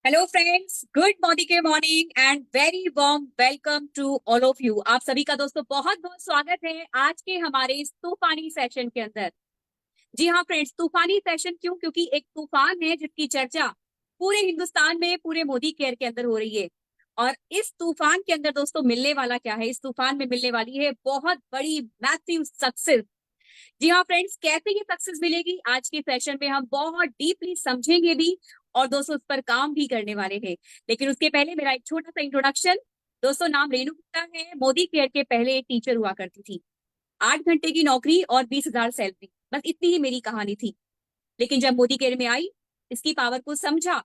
Hello friends, good morning के morning and very warm welcome to all of you. आप सभी का दोस्तों बहुत बहुत स्वागत है आज के हमारे इस तूफानी सेशन के अंदर। जी हाँ फ्रेंड्स, तूफानी सेशन क्यों? क्योंकि एक तूफान है जिसकी चर्चा पूरे हिंदुस्तान में पूरे मोदी केयर के अंदर हो रही है। और इस तूफान के अंदर दोस्तों मिलने वाला क्या है? इस तूफान में मिलने वाली है बहुत बड़ी मैसिव सक्सेस। जी हाँ फ्रेंड्स, कैसे ये सक्सेस मिलेगी आज के सेशन में हम बहुत डीपली समझेंगे भी और दोस्तों उस पर काम भी करने वाले हैं। लेकिन उसके पहले मेरा एक छोटा सा इंट्रोडक्शन। दोस्तों, नाम रेणु गुप्ता है, मोदी केयर के पहले एक टीचर हुआ करती थी। 8 घंटे की नौकरी और 20,000 सैलरी, बस इतनी ही मेरी कहानी थी। लेकिन जब मोदी केयर में आई, इसकी पावर को समझा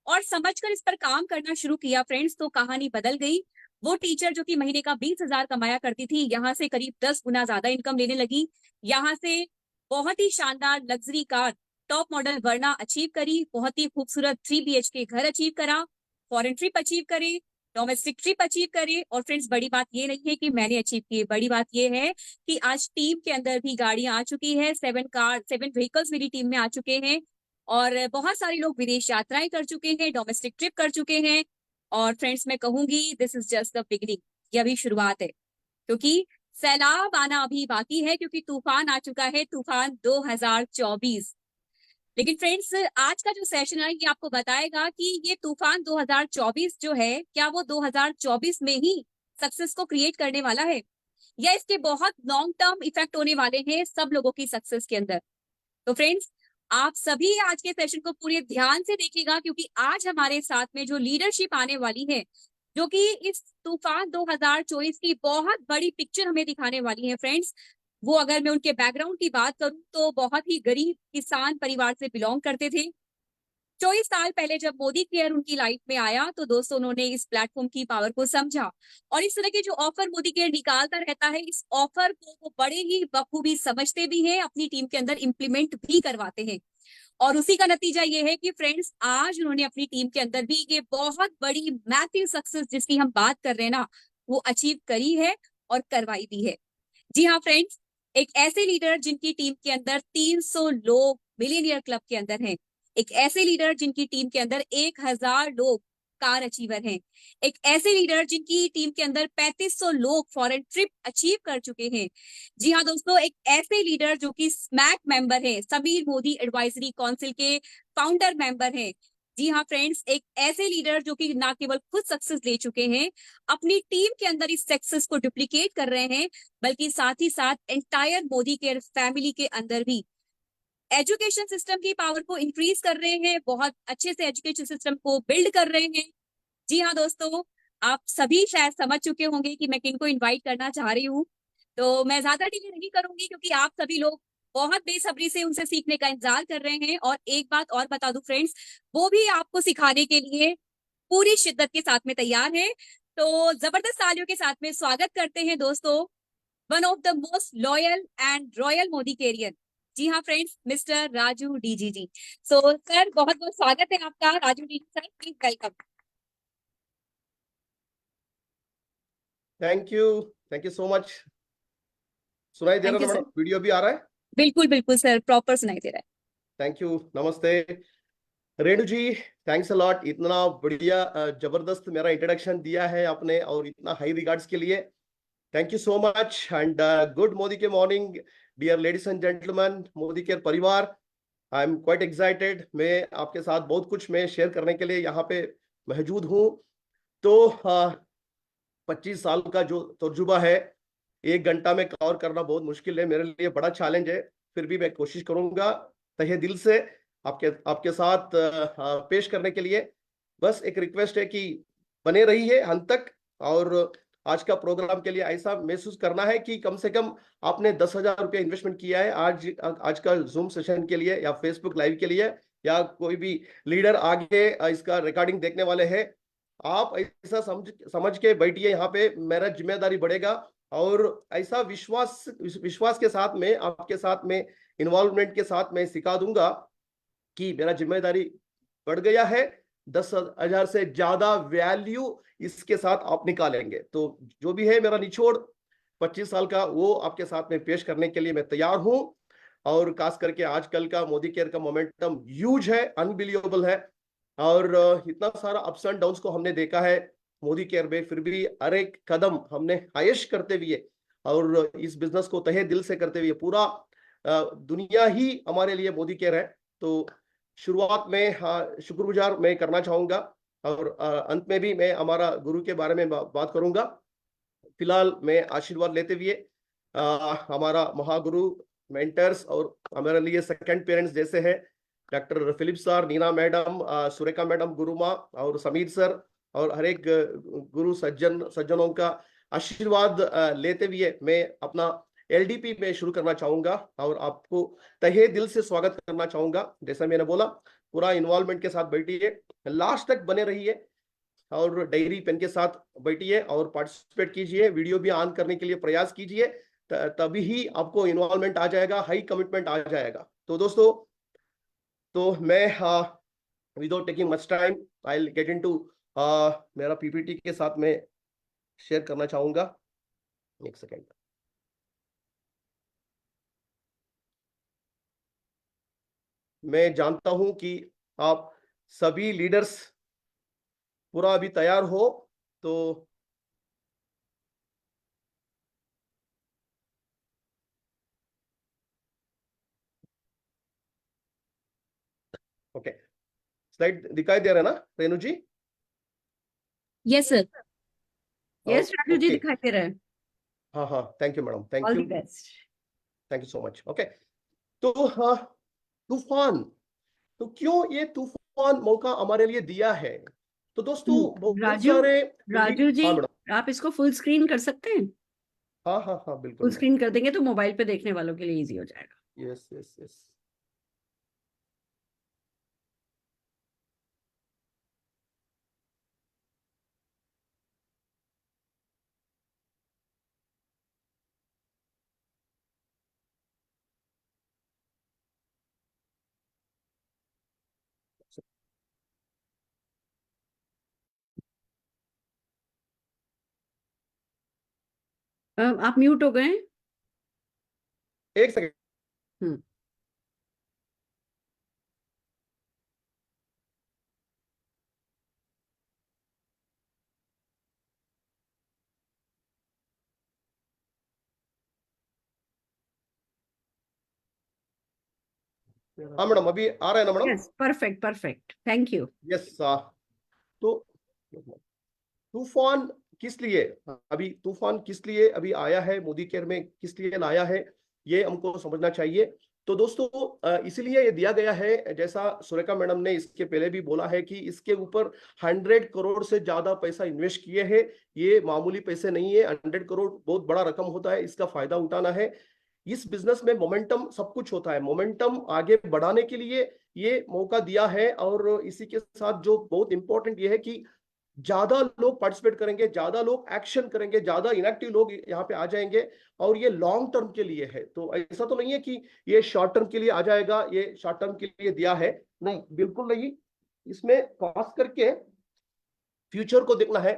और समझकर इस पर काम करना शुरू किया फ्रेंड्स, तो कहानी बदल गई। वो टीचर जो कि महीने का 20,000 कमाया करती थी, यहाँ से करीब 10 गुना ज्यादा इनकम लेने लगी। यहाँ से बहुत ही शानदार लग्जरी कार, टॉप मॉडल वरना अचीव करी, बहुत ही खूबसूरत 3 BHK घर अचीव करा, फॉरेन ट्रिप अचीव करे, डोमेस्टिक ट्रिप अचीव करे। और फ्रेंड्स, बड़ी बात ये नहीं है कि मैंने अचीव की, बड़ी बात ये है कि आज टीम के अंदर भी गाड़ियां आ चुकी है। 7 व्हीकल्स मेरी टीम में आ चुके हैं और बहुत सारे लोग विदेश यात्राएं कर चुके हैं, डोमेस्टिक ट्रिप कर चुके हैं। और फ्रेंड्स, मैं कहूंगी this is just the beginning, ये अभी शुरुआत है, क्योंकि सैलाब आना अभी बाकी है, क्योंकि तूफान आ चुका है, तूफान 2024। लेकिन फ्रेंड्स, आज का जो सेशन है ये आपको बताएगा कि ये तूफान 2024 जो है, क्या वो 2024 में ही सक्सेस को क्रिएट करने वाला है, या इसके बहुत लॉन्ग टर्म इफेक्ट होने वाले हैं सब लोगों की सक्सेस के अंदर। तो फ्रेंड्स, आप सभी आज के सेशन को पूरे ध्यान से देखिएगा, क्योंकि आज हमारे साथ में जो लीडरशिप आने वाली है, जो कि इस तूफान 2024 की बहुत बड़ी पिक्चर हमें दिखाने वाली है फ्रेंड्स। वो, अगर मैं उनके बैकग्राउंड की बात करूं तो बहुत ही गरीब किसान परिवार से बिलोंग करते थे। 24 साल पहले जब मोदी केयर उनकी लाइफ में आया, तो दोस्तों उन्होंने इस प्लेटफॉर्म की पावर को समझा और इस तरह के जो ऑफर मोदी केयर निकालता रहता है, इस ऑफर को वो बड़े ही बखूबी समझते भी हैं, अपनी टीम के अंदर इंप्लीमेंट भी करवाते हैं। और उसी का नतीजा ये है कि फ्रेंड्स, आज उन्होंने अपनी टीम के अंदर भी ये बहुत बड़ी मैसिव सक्सेस जिसकी हम बात कर रहे हैं ना, वो अचीव करी है और करवाई भी है। जी हाँ फ्रेंड्स, एक ऐसे लीडर जिनकी टीम के अंदर 300 लोग मिलियनियर क्लब के अंदर हैं, एक ऐसे लीडर जिनकी टीम के अंदर 1,000 लोग कार अचीवर हैं, एक ऐसे लीडर जिनकी टीम के अंदर 3500 लोग फॉरेन ट्रिप अचीव कर चुके हैं। जी हाँ दोस्तों, एक ऐसे लीडर जो कि स्मैक मेंबर है, समीर मोदी एडवाइजरी काउंसिल के फाउंडर मेंबर हैं। जी हाँ फ्रेंड्स, एक ऐसे लीडर जो कि ना केवल खुद सक्सेस ले चुके हैं, अपनी टीम के अंदर इस सक्सेस को डुप्लीकेट कर रहे हैं, बल्कि साथ ही साथ एंटायर मोदी केयर फैमिली के अंदर भी एजुकेशन सिस्टम की पावर को इंक्रीज कर रहे हैं, बहुत अच्छे से एजुकेशन सिस्टम को बिल्ड कर रहे हैं। जी हाँ दोस्तों, आप सभी शायद समझ चुके होंगे कि मैं किनको इनवाइट करना चाह रही हूँ। तो मैं ज्यादा डिले नहीं करूंगी, क्योंकि आप सभी लोग बहुत बेसब्री से उनसे सीखने का इंतजार कर रहे हैं। और एक बात और बता दूं फ्रेंड्स, वो भी आपको सिखाने के लिए पूरी शिद्दत के साथ में तैयार है। तो जबरदस्त तालियों के साथ में स्वागत करते हैं दोस्तों, one of the most loyal and royal Modi career. जी हाँ friends, mister Raju DG ji. So sir, बहुत बहुत स्वागत है आपका। Raju DG sir, please welcome. Thank you so much. सुनाई दे रहा थैंक है यू ना सर। मैडम? वीडियो भी आ रहा है? बिल्कुल बिल्कुल सर, प्रॉपर सुनाई दे रहा थैंक यू, नमस्ते रेणु जी। थैंक्स अ लॉट, इतना बढ़िया जबरदस्त मेरा इंट्रोडक्शन दिया है आपने और इतना हाई रिगार्ड्स के लिए thank you so much. And good Modi के morning dear ladies and gentleman, Modi care परिवार। I am quite excited. मैं आपके साथ बहुत कुछ मैं शेयर करने के लिए यहाँ पे मौजूद हूँ। तो 25 साल का जो तजुर्बा है, 1 घंटा में कवर करना बहुत मुश्किल है, मेरे लिए बड़ा चैलेंज है। फिर भी मैं कोशिश करूंगा तहे दिल से आपके आपके साथ पेश करने के लिए। बस एक रिक्वेस्ट है कि बने रहिए अंत तक। और आज का प्रोग्राम के लिए ऐसा महसूस करना है कि कम से कम आपने 10,000 रुपया इन्वेस्टमेंट किया है आज का जूम सेशन के लिए या फेसबुक लाइव के लिए, या कोई भी लीडर आगे इसका रिकॉर्डिंग देखने वाले हैं। आप ऐसा समझ के बैठिए, यहाँ पे मेरा जिम्मेदारी बढ़ेगा। और ऐसा विश्वास के साथ में आपके साथ में इन्वॉल्वमेंट के साथ में सिखा दूंगा कि मेरा जिम्मेदारी बढ़ गया है। 10,000 से ज्यादा वैल्यू इसके साथ आप निकालेंगे। तो जो भी है मेरा निचोड़ 25 साल का, वो आपके साथ में पेश करने के लिए मैं तैयार हूं। और खास करके आजकल का मोदी केयर का मोमेंटम ह्यूज है, अनबिलीवेबल है। और इतना सारा अप्स एंड डाउन्स को हमने देखा है मोदी केयर में, फिर भी हर एक कदम हमने हाइस्ट करते हुए और इस बिजनेस को तहे दिल से करते हुए, पूरा दुनिया ही हमारे लिए मोदी केयर है। तो शुरुआत में शुक्रगुजार मैं करना चाहूंगा और अंत में भी मैं हमारा गुरु के बारे में बात करूंगा। फिलहाल मैं आशीर्वाद लेते हुए हमारा महागुरु, मेंटर्स और हमारे लिए सेकंड पेरेंट्स जैसे हैं doctor Philip sir, Neena madam, Surekha madam, Guruma और समीर सर और हर एक गुरु सज्जनों का आशीर्वाद लेते हुए मैं अपना एलडीपी में शुरू करना चाहूंगा और आपको तहे दिल से स्वागत करना चाहूंगा। जैसा मैंने बोला, पूरा इन्वॉल्वमेंट के साथ बैठिए, लास्ट तक बने रहिए और डायरी पेन के साथ बैठिए और पार्टिसिपेट कीजिए, वीडियो भी ऑन करने के लिए प्रयास कीजिए, तभी ही आपको इन्वॉल्वमेंट आ जाएगा, हाई कमिटमेंट आ जाएगा। तो दोस्तों, तो मैं without taking much time I will get into मेरा पीपीटी के साथ में शेयर करना चाहूंगा। एक सेकेंड। मैं जानता हूं कि आप सभी लीडर्स पूरा अभी तैयार हो, तो ओके, स्लाइड दिखाई दे रहा है ना Renu ji? Yes sir. Yes Raju ji, okay, दिखाई दे रहा है। हाँ हाँ, thank you madam, thank all you, the best. Thank you so much. Okay, तो हाँ, तूफान, तो क्यों ये तूफान मौका हमारे लिए दिया है? तो दोस्तों बहुत राजू सारे राजू जी, हाँ मैडम, आप इसको फुल स्क्रीन कर सकते हैं? हाँ हाँ हाँ बिल्कुल फुल मैडम, स्क्रीन कर देंगे तो मोबाइल पे देखने वालों के लिए इजी हो जाएगा। Yes yes yes. आप म्यूट हो गए। एक सेकेंड। हम्म। हाँ मैडम, अभी आ रहा है ना madam? Yes, perfect perfect, thank you. Yes. तो तूफान किस लिए, अभी तूफान किस लिए अभी आया है, मोदी केयर में किस लिए लाया है, ये हमको समझना चाहिए। तो दोस्तों इसीलिए ये दिया गया है, जैसा सुरेखा मैडम ने इसके पहले भी बोला है कि इसके ऊपर 100 करोड़ से ज्यादा पैसा इन्वेस्ट किए हैं। ये मामूली पैसे नहीं है, 100 करोड़ बहुत बड़ा रकम होता है, इसका फायदा उठाना है। इस बिजनेस में मोमेंटम सब कुछ होता है, मोमेंटम आगे बढ़ाने के लिए ये मौका दिया है। और इसी के साथ जो बहुत इंपॉर्टेंट ये है कि ज्यादा लोग पार्टिसिपेट करेंगे, ज्यादा लोग एक्शन करेंगे, ज्यादा इनएक्टिव लोग यहाँ पे आ जाएंगे और ये लॉन्ग टर्म के लिए है। तो ऐसा तो नहीं है कि ये शॉर्ट टर्म के लिए आ जाएगा, ये शॉर्ट टर्म के लिए दिया है, नहीं, बिल्कुल नहीं। इसमें खास करके फ्यूचर को देखना है,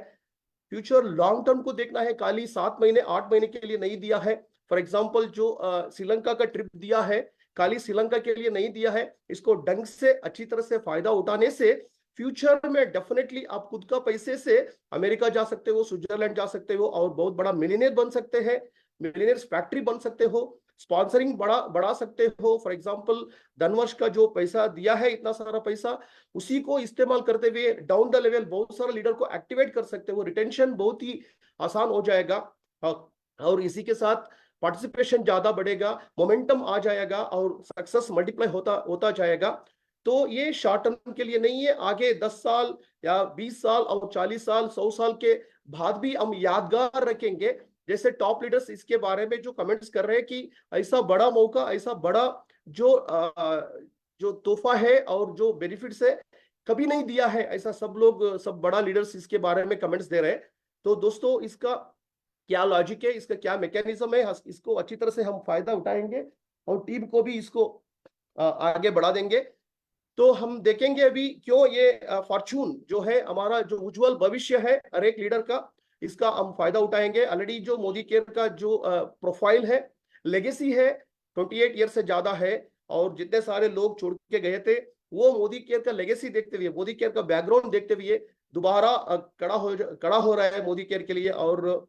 फ्यूचर लॉन्ग टर्म को देखना है। खाली 7 महीने 8 महीने के लिए नहीं दिया है। फॉर एग्जाम्पल जो श्रीलंका का ट्रिप दिया है, खाली श्रीलंका के लिए नहीं दिया है, इसको ढंग से अच्छी तरह से फायदा उठाने से फ्यूचर में डेफिनेटली आप खुद का पैसे से अमेरिका जा सकते हो, स्विट्जरलैंड जा सकते हो और बहुत बड़ा मिलियनेयर बन सकते हैं, मिलियनेयर फैक्ट्री बन सकते हो, स्पॉन्सरिंग बढ़ा सकते हो। फॉर एग्जाम्पल धनवर्ष का जो पैसा दिया है, इतना सारा पैसा, उसी को इस्तेमाल करते हुए डाउन द लेवल बहुत सारा लीडर को एक्टिवेट कर सकते हो, रिटेंशन बहुत ही आसान हो जाएगा और इसी के साथ पार्टिसिपेशन ज्यादा बढ़ेगा, मोमेंटम आ जाएगा और सक्सेस मल्टीप्लाई होता होता जाएगा। तो ये शॉर्ट टर्म के लिए नहीं है, आगे 10 साल या 20 साल और 40 साल 100 साल के बाद भी हम यादगार रखेंगे। जैसे टॉप लीडर्स इसके बारे में जो कमेंट्स कर रहे हैं कि ऐसा बड़ा मौका, ऐसा बड़ा जो जो तोहफा है और जो बेनिफिट्स है कभी नहीं दिया है, ऐसा सब लोग, सब बड़ा लीडर्स इसके बारे में कमेंट्स दे रहे हैं। तो दोस्तों इसका क्या लॉजिक है, इसका क्या मैकेनिज्म है, इसको अच्छी तरह से हम फायदा उठाएंगे और टीम को भी इसको आगे बढ़ा देंगे। तो हम देखेंगे अभी क्यों ये फॉर्चून जो है, हमारा जो उज्जवल भविष्य है हर एक लीडर का, इसका हम फायदा उठाएंगे। ऑलरेडी जो मोदी केयर का जो प्रोफाइल है, लेगेसी है, 28 ईयर से ज्यादा है और जितने सारे लोग छोड़ के गए थे, वो मोदी केयर का लेगेसी देखते हुए, मोदी केयर का बैकग्राउंड देखते हुए दोबारा कड़ा हो रहा है मोदी केयर के लिए। और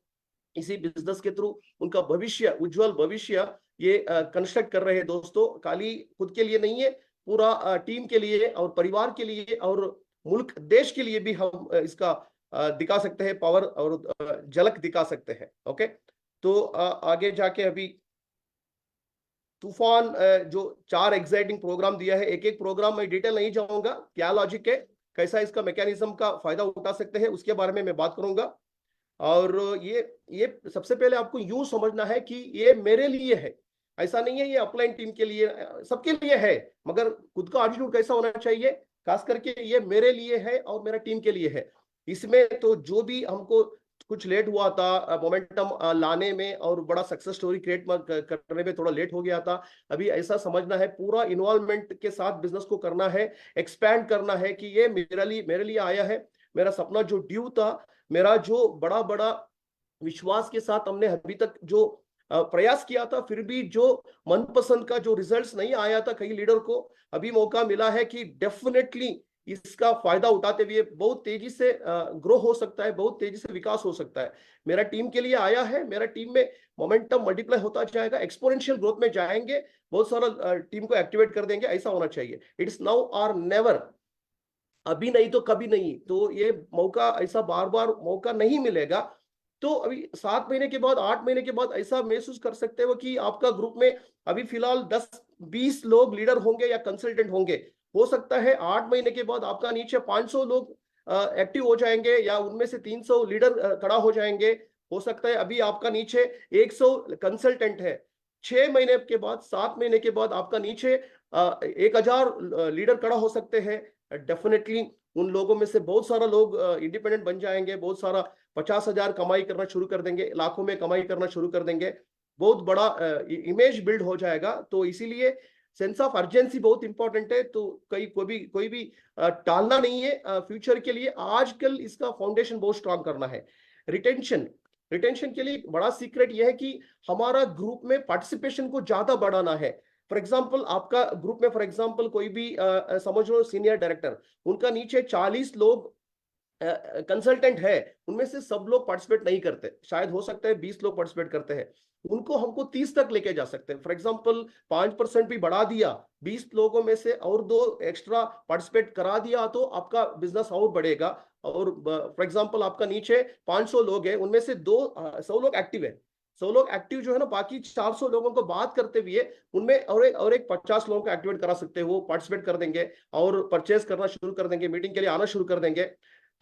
इसी बिजनेस के थ्रू उनका भविष्य, उज्जवल भविष्य ये कंस्ट्रक्ट कर रहे हैं दोस्तों। खाली खुद के लिए नहीं है, पूरा टीम के लिए और परिवार के लिए और मुल्क देश के लिए भी हम इसका दिखा सकते हैं पावर और झलक दिखा सकते हैं। ओके, तो आगे जाके अभी तूफान जो 4 एक्साइटिंग प्रोग्राम दिया है, एक एक प्रोग्राम में डिटेल नहीं जाऊंगा, क्या लॉजिक है, कैसा इसका मैकेनिज्म का फायदा उठा सकते हैं, उसके बारे में मैं बात करूंगा। और ये सबसे पहले आपको यूं समझना है कि ये मेरे लिए है, ऐसा नहीं है ये अपलाइन टीम के लिए, सबके लिए है, मगर खुद का एटीट्यूड कैसा होना चाहिए, खास करके ये मेरे लिए है और मेरा टीम के लिए है। इसमें तो जो भी हमको कुछ लेट हुआ था मोमेंटम लाने में और बड़ा सक्सेस स्टोरी क्रिएट करने में थोड़ा लेट हो गया था, अभी ऐसा समझना है पूरा इन्वॉल्वमेंट के साथ बिजनेस को करना है, एक्सपैंड करना है कि ये मेरे लिए आया है। मेरा सपना जो ड्यू था, मेरा जो बड़ा बड़ा विश्वास के साथ हमने अभी तक जो प्रयास किया था, फिर भी जो मनपसंद का जो रिजल्ट्स नहीं आया था कई लीडर को, अभी मौका मिला है कि डेफिनेटली इसका फायदा उठाते हुए बहुत तेजी से ग्रो हो सकता है, बहुत तेजी से विकास हो सकता है। मेरा टीम के लिए आया है, मेरा टीम में मोमेंटम मल्टीप्लाई होता जाएगा, एक्सपोनेंशियल ग्रोथ में जाएंगे, बहुत सारा टीम को एक्टिवेट कर देंगे, ऐसा होना चाहिए। इट्स नाउ और नेवर, अभी नहीं तो कभी नहीं। तो ये मौका, ऐसा बार बार मौका नहीं मिलेगा। तो अभी 7 महीने के बाद, 8 महीने के बाद ऐसा महसूस कर सकते हो कि आपका ग्रुप में अभी फिलहाल 10-20 लोग लीडर होंगे या कंसल्टेंट होंगे, हो सकता है 8 महीने के बाद आपका नीचे 500 लोग एक्टिव हो जाएंगे या उनमें से 300 लीडर खड़ा हो जाएंगे। हो सकता है अभी आपका नीचे 100 कंसल्टेंट है, 6 महीने के बाद, 7 महीने के बाद आपका नीचे 1000 लीडर खड़ा हो सकते हैं। डेफिनेटली उन लोगों में से बहुत सारा लोग इंडिपेंडेंट बन जाएंगे, बहुत सारा 50,000 कमाई करना शुरू कर देंगे, लाखों में कमाई करना शुरू कर देंगे, बहुत बड़ा इमेज बिल्ड हो जाएगा। तो इसीलिए सेंस ऑफ अर्जेंसी बहुत इंपॉर्टेंट है। तो कोई भी टालना नहीं है फ्यूचर के लिए। आजकल इसका फाउंडेशन बहुत स्ट्रांग करना है। रिटेंशन के लिए बड़ा सीक्रेट यह है कि हमारा ग्रुप में पार्टिसिपेशन को ज्यादा बढ़ाना है। फॉर एग्जाम्पल, आपका ग्रुप में फॉर एग्जाम्पल कोई भी समझ लो सीनियर डायरेक्टर, उनका नीचे 40 लोग कंसल्टेंट है, उनमें से सब लोग पार्टिसिपेट नहीं करते, शायद हो सकता है 20 लोग पार्टिसिपेट करते हैं, उनको हमको 30 तक लेके जा सकते हैं। फॉर एग्जाम्पल 5% भी बढ़ा दिया, 20 लोगों में से और 2 एक्स्ट्रा पार्टिसिपेट करा दिया, तो आपका बिजनेस और बढ़ेगा। और फॉर एग्जाम्पल आपका नीचे 500 लोग हैं, उनमें से 100 लोग एक्टिव है, 100 लोग एक्टिव जो है ना, बाकी 400 लोगों को बात करते हुए उनमें और एक 50 लोगों को एक्टिवेट करा सकते हो, वो पार्टिसिपेट कर देंगे और परचेज करना शुरू कर देंगे, मीटिंग के लिए आना शुरू कर देंगे।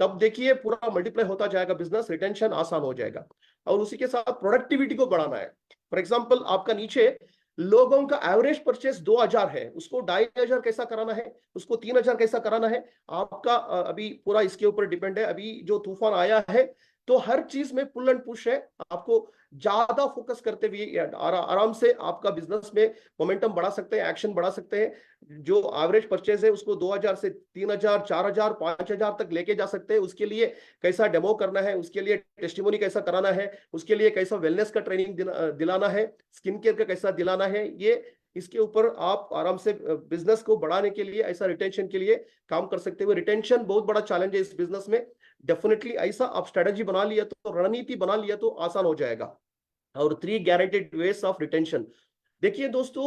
तब देखिए पूरा मल्टीप्लाई होता जाएगा बिजनेस, रिटेंशन आसान हो जाएगा। और उसी के साथ प्रोडक्टिविटी को बढ़ाना है। फॉर एग्जाम्पल आपका नीचे लोगों का एवरेज परचेस 2000 है, उसको 2500 कैसा कराना है, उसको 3000 कैसा कराना है, आपका अभी पूरा इसके ऊपर डिपेंड है। अभी जो तूफान आया है तो हर चीज में पुल एंड पुश है, आपको ज्यादा फोकस करते हुए आराम से आपका बिजनेस में मोमेंटम बढ़ा सकते हैं, एक्शन बढ़ा सकते हैं। जो एवरेज परचेज है उसको 2000 से 3000, 4000, 5000 तक लेके जा सकते हैं। उसके लिए कैसा डेमो करना है, उसके लिए टेस्टिमोनी कैसा कराना है, उसके लिए कैसा वेलनेस का ट्रेनिंग दिलाना है, स्किन केयर का कैसा दिलाना है, ये इसके ऊपर आप आराम से बिजनेस को बढ़ाने के लिए, ऐसा रिटेंशन के लिए काम कर सकते हो। रिटेंशन बहुत बड़ा चैलेंज है इस बिजनेस में। डेफिनेटली ऐसा आप स्ट्रेटजी बना लिया तो, रणनीति बना लिया तो आसान हो जाएगा। और 3 गारंटेड वेज ऑफ रिटेंशन। देखिए दोस्तों,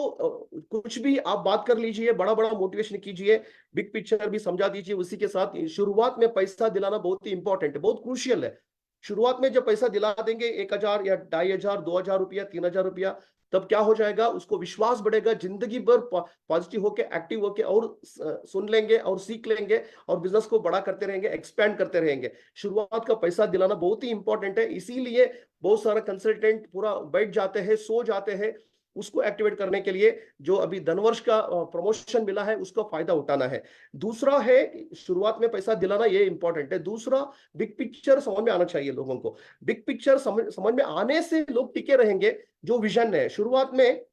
कुछ भी आप बात कर लीजिए, बड़ा बड़ा मोटिवेशन कीजिए, बिग पिक्चर भी समझा दीजिए। उसी के साथ शुरुआत में पैसा दिलाना बहुत ही इंपॉर्टेंट है, बहुत क्रूशियल है। शुरुआत में जब पैसा दिला देंगे 1000 या 2500, 2000 रुपया, 3000 रुपया, तब क्या हो जाएगा, उसको विश्वास बढ़ेगा, जिंदगी भर पॉजिटिव होके, एक्टिव होके और सुन लेंगे और सीख लेंगे और बिजनेस को बड़ा करते रहेंगे, एक्सपैंड करते रहेंगे। शुरुआत का पैसा दिलाना बहुत ही इंपॉर्टेंट है, इसीलिए बहुत सारे कंसल्टेंट पूरा बैठ जाते हैं, सो जाते हैं। उसको एक्टिवेट करने के लिए जो अभी धनवर्ष का प्रमोशन मिला है उसका फायदा उठाना है। दूसरा है शुरुआत में पैसा दिलाना, ये इंपॉर्टेंट है। दूसरा, बिग पिक्चर समझ में आना चाहिए लोगों को। बिग पिक्चर समझ में आने से लोग टिके रहेंगे। जो विजन है, शुरुआत में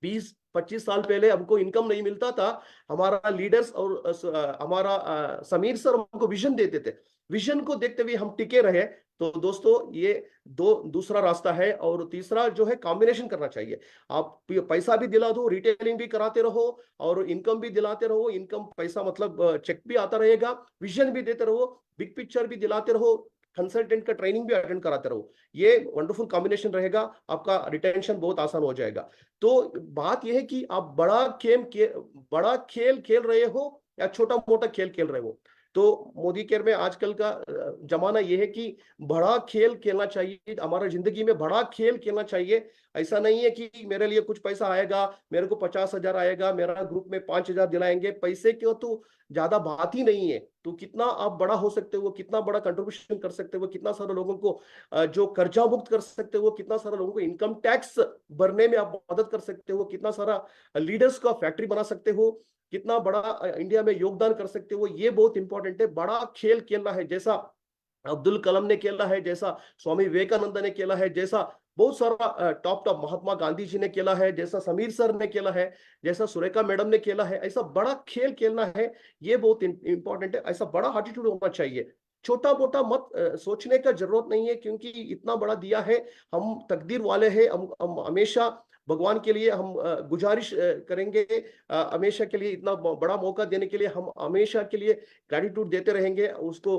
20-25 साल पहले हमको इनकम नहीं मिलता था, हमारा लीडर्स और हमारा समीर सर हमको विजन देते थे, विजन को देखते हुए हम टिके रहे, तो दोस्तों ये दूसरा रास्ता है। और तीसरा जो है कॉम्बिनेशन करना चाहिए। आप पैसा भी दिला दो, रिटेलिंग भी कराते रहो और इनकम भी दिलाते रहो। इनकम पैसा मतलब चेक भी आता रहेगा, विजन भी देते रहो, बिग पिक्चर भी दिलाते रहो, कंसल्टेंट का ट्रेनिंग भी अटेंड कराते रहो। ये वंडरफुल कॉम्बिनेशन रहेगा, आपका रिटेंशन बहुत आसान हो जाएगा। तो बात यह है कि आप बड़ा खेल खेल रहे हो या छोटा मोटा खेल खेल रहे हो। तो मोदी केयर में आजकल का जमाना यह है कि बड़ा खेल खेलना चाहिए, हमारा जिंदगी में बड़ा खेल खेलना चाहिए। ऐसा नहीं है कि मेरे लिए कुछ पैसा आएगा, मेरे को 50,000 आएगा, मेरा ग्रुप में 5,000 दिलाएंगे, पैसे क्यों तो ज्यादा बात ही नहीं है। तो कितना आप बड़ा हो सकते हो, कितना बड़ा कंट्रीब्यूशन कर सकते हो, कितना सारे लोगों को जो कर्जा मुक्त कर सकते हो, कितना सारा लोगों को इनकम टैक्स भरने में आप मदद कर सकते हो, कितना सारा लीडर्स का फैक्ट्री बना सकते हो, कितना बड़ा इंडिया में योगदान कर सकते हो। ये बहुत इंपॉर्टेंट है। बड़ा खेल खेलना है, जैसा अब्दुल कलाम ने खेला है, जैसा स्वामी विवेकानंद ने खेला है, जैसा बहुत सारा टॉप महात्मा गांधी जी ने खेला है, जैसा समीर सर ने खेला है, जैसा सुरेखा मैडम ने खेला है। ऐसा बड़ा खेल खेलना है, ये बहुत इंपॉर्टेंट है। ऐसा बड़ा एटीट्यूड होना चाहिए। छोटा मोटा मत सोचने का जरूरत नहीं है, क्योंकि इतना बड़ा दिया है, हम तकदीर वाले हैं। हम हमेशा भगवान के लिए हम गुजारिश करेंगे, हमेशा के लिए इतना बड़ा मौका देने के लिए हम हमेशा के लिए ग्रेटिट्यूड देते रहेंगे, उसको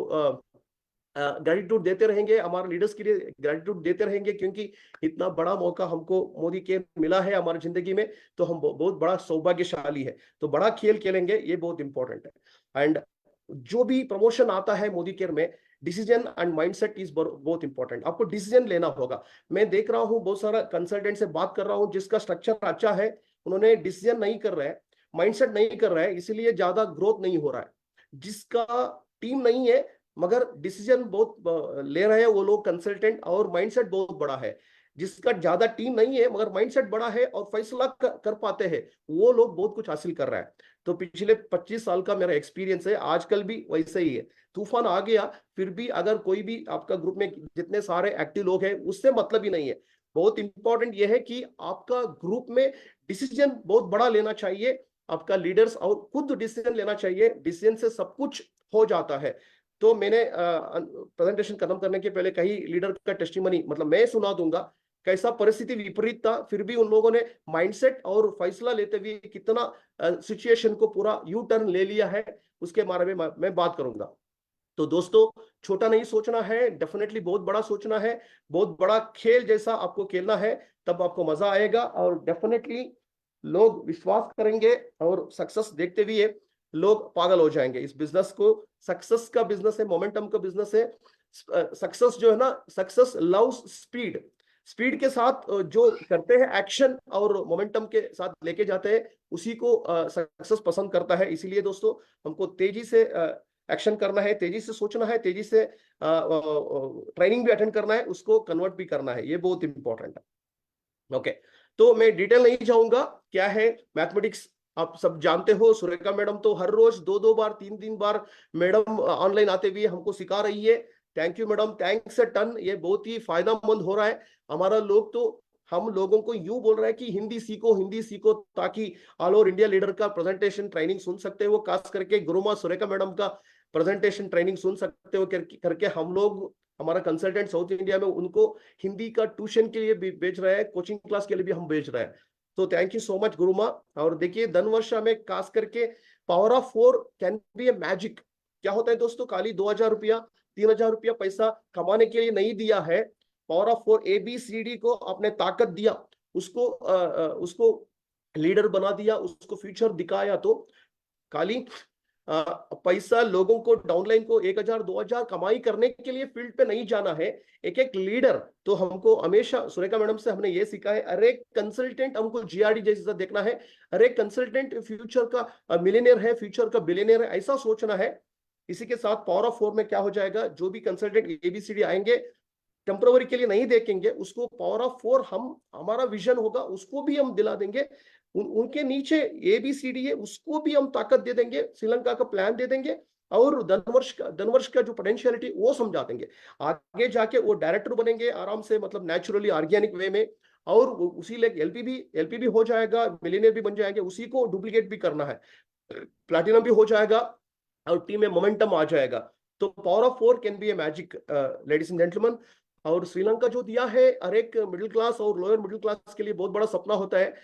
ग्रेटिट्यूड देते रहेंगे, हमारे लीडर्स के लिए ग्रेटिट्यूड देते रहेंगे, क्योंकि इतना बड़ा मौका हमको मोदी के मिला है हमारी जिंदगी में। तो हम बहुत बड़ा सौभाग्यशाली है। तो बड़ा खेल खेलेंगे, ये बहुत इंपॉर्टेंट है। एंड जो भी प्रमोशन आता है मोदी केयर में, डिसीजन एंड माइंडसेट इज बहुत इंपॉर्टेंट। आपको डिसीजन लेना होगा। मैं देख रहा हूं बहुत सारा कंसल्टेंट से बात कर रहा हूं, जिसका स्ट्रक्चर अच्छा है, उन्होंने डिसीजन नहीं कर रहे हैं, माइंडसेट नहीं कर रहे हैं, इसीलिए ज्यादा ग्रोथ नहीं हो रहा है। जिसका टीम नहीं है मगर डिसीजन बहुत ले रहे हैं वो लोग कंसल्टेंट, और माइंडसेट बहुत बड़ा है। जिसका ज्यादा टीम नहीं है मगर माइंडसेट बड़ा है और फैसला कर पाते हैं, वो लोग बहुत कुछ हासिल कर रहा है। तो पिछले 25 साल का मेरा एक्सपीरियंस है, आजकल भी वैसे ही है। तूफान आ गया, फिर भी अगर कोई भी आपका ग्रुप में जितने सारे एक्टिव लोग हैं, उससे मतलब ही नहीं है। बहुत इंपॉर्टेंट यह है कि आपका ग्रुप में डिसीजन बहुत बड़ा लेना चाहिए, आपका लीडर्स और खुद डिसीजन लेना चाहिए। डिसीजन से सब कुछ हो जाता है। तो मैंने प्रेजेंटेशन खत्म करने के पहले कई लीडर का टेस्टिमनी मतलब मैं सुना दूंगा, कैसा परिस्थिति विपरीत था, फिर भी उन लोगों ने माइंडसेट और फैसला लेते हुए कितना सिचुएशन को पूरा यू टर्न ले लिया है, उसके बारे में मैं बात करूंगा। तो दोस्तों, छोटा नहीं सोचना है, डेफिनेटली बहुत बड़ा सोचना है। बहुत बड़ा खेल जैसा आपको खेलना है, तब आपको मजा आएगा और डेफिनेटली लोग विश्वास करेंगे। और सक्सेस देखते हुए लोग पागल हो जाएंगे। इस बिजनेस को सक्सेस का बिजनेस है, मोमेंटम का बिजनेस है। सक्सेस जो है ना, सक्सेस लव्स स्पीड। स्पीड के साथ जो करते हैं एक्शन और मोमेंटम के साथ लेके जाते हैं, उसी को सक्सेस पसंद करता है। इसीलिए दोस्तों, हमको तेजी से एक्शन करना है, तेजी से सोचना है, तेजी से ट्रेनिंग भी अटेंड करना है, उसको कन्वर्ट भी करना है। ये बहुत इंपॉर्टेंट है। ओके, तो मैं डिटेल नहीं जाऊंगा। क्या है मैथमेटिक्स, आप सब जानते हो। सुरेखा मैडम तो हर रोज 2-2 बार 3-3 बार मैडम ऑनलाइन आते हुए हमको सिखा रही है। Thank you madam, thanks a ton. ये बहुत ही फायदेमंद हो रहा है हमारा लोग। तो हम लोगों को यूं बोल रहा है कि हिंदी सीखो, हिंदी सीखो, ताकि ऑल ओवर इंडिया लीडर का प्रेजेंटेशन ट्रेनिंग सुन सकते हो। खास करके गुरुमा सुरेखा मैडम का प्रेजेंटेशन ट्रेनिंग सुन सकते हो करके हम लोग, हमारा कंसल्टेंट साउथ इंडिया में, उनको हिंदी का ट्यूशन के लिए भी भेज रहे हैं, कोचिंग क्लास के लिए भी हम भेज रहे हैं। तो थैंक यू सो मच गुरुमा। और देखिए, धनवर्षा में खास करके power of 4 can be a magic. क्या होता है दोस्तों, खाली 2,000 रुपया 3,000 रुपया पैसा कमाने के लिए नहीं दिया है। पावर ऑफ 4 ABCD को आपने ताकत दिया, उसको लीडर बना दिया, उसको फ्यूचर दिखाया। तो खाली पैसा लोगों को डाउनलाइन को 1,000 2,000 कमाई करने के लिए फील्ड पे नहीं जाना है। एक एक लीडर, तो हमको हमेशा सुरेखा मैडम से हमने ये सीखा है, अरे कंसल्टेंट हमको GRD जैसा देखना है। अरे कंसल्टेंट फ्यूचर का मिलियनेयर है, फ्यूचर का बिलियनेयर है, ऐसा सोचना है। इसी के साथ पावर ऑफ 4 में क्या हो जाएगा, जो भी कंसल्टेंट ABCD आएंगे, टेम्पररी के लिए नहीं देखेंगे, उसको पावर ऑफ 4 हमारा विजन होगा, उसको भी हम दिला देंगे। उनके नीचे ABCD है, उसको भी हम ताकत दे देंगे, श्रीलंका का प्लान दे देंगे, और धनवर्ष का जो पोटेंशियलिटी वो समझा देंगे। आगे जाके वो डायरेक्टर बनेंगे आराम से, मतलब नेचुरली ऑर्गेनिक वे में, और उसी लेग LP भी हो जाएगा, मिलियनियर भी बन जाएंगे। उसी को डुप्लीकेट भी करना है, प्लैटिनम भी हो जाएगा, और टीम में मोमेंटम आ जाएगा। तो power of 4 can be a magic, ladies and gentleman. और श्रीलंका जो दिया है हर एक मिडिल क्लास और लोअर मिडिल क्लास के लिए बहुत बड़ा सपना होता है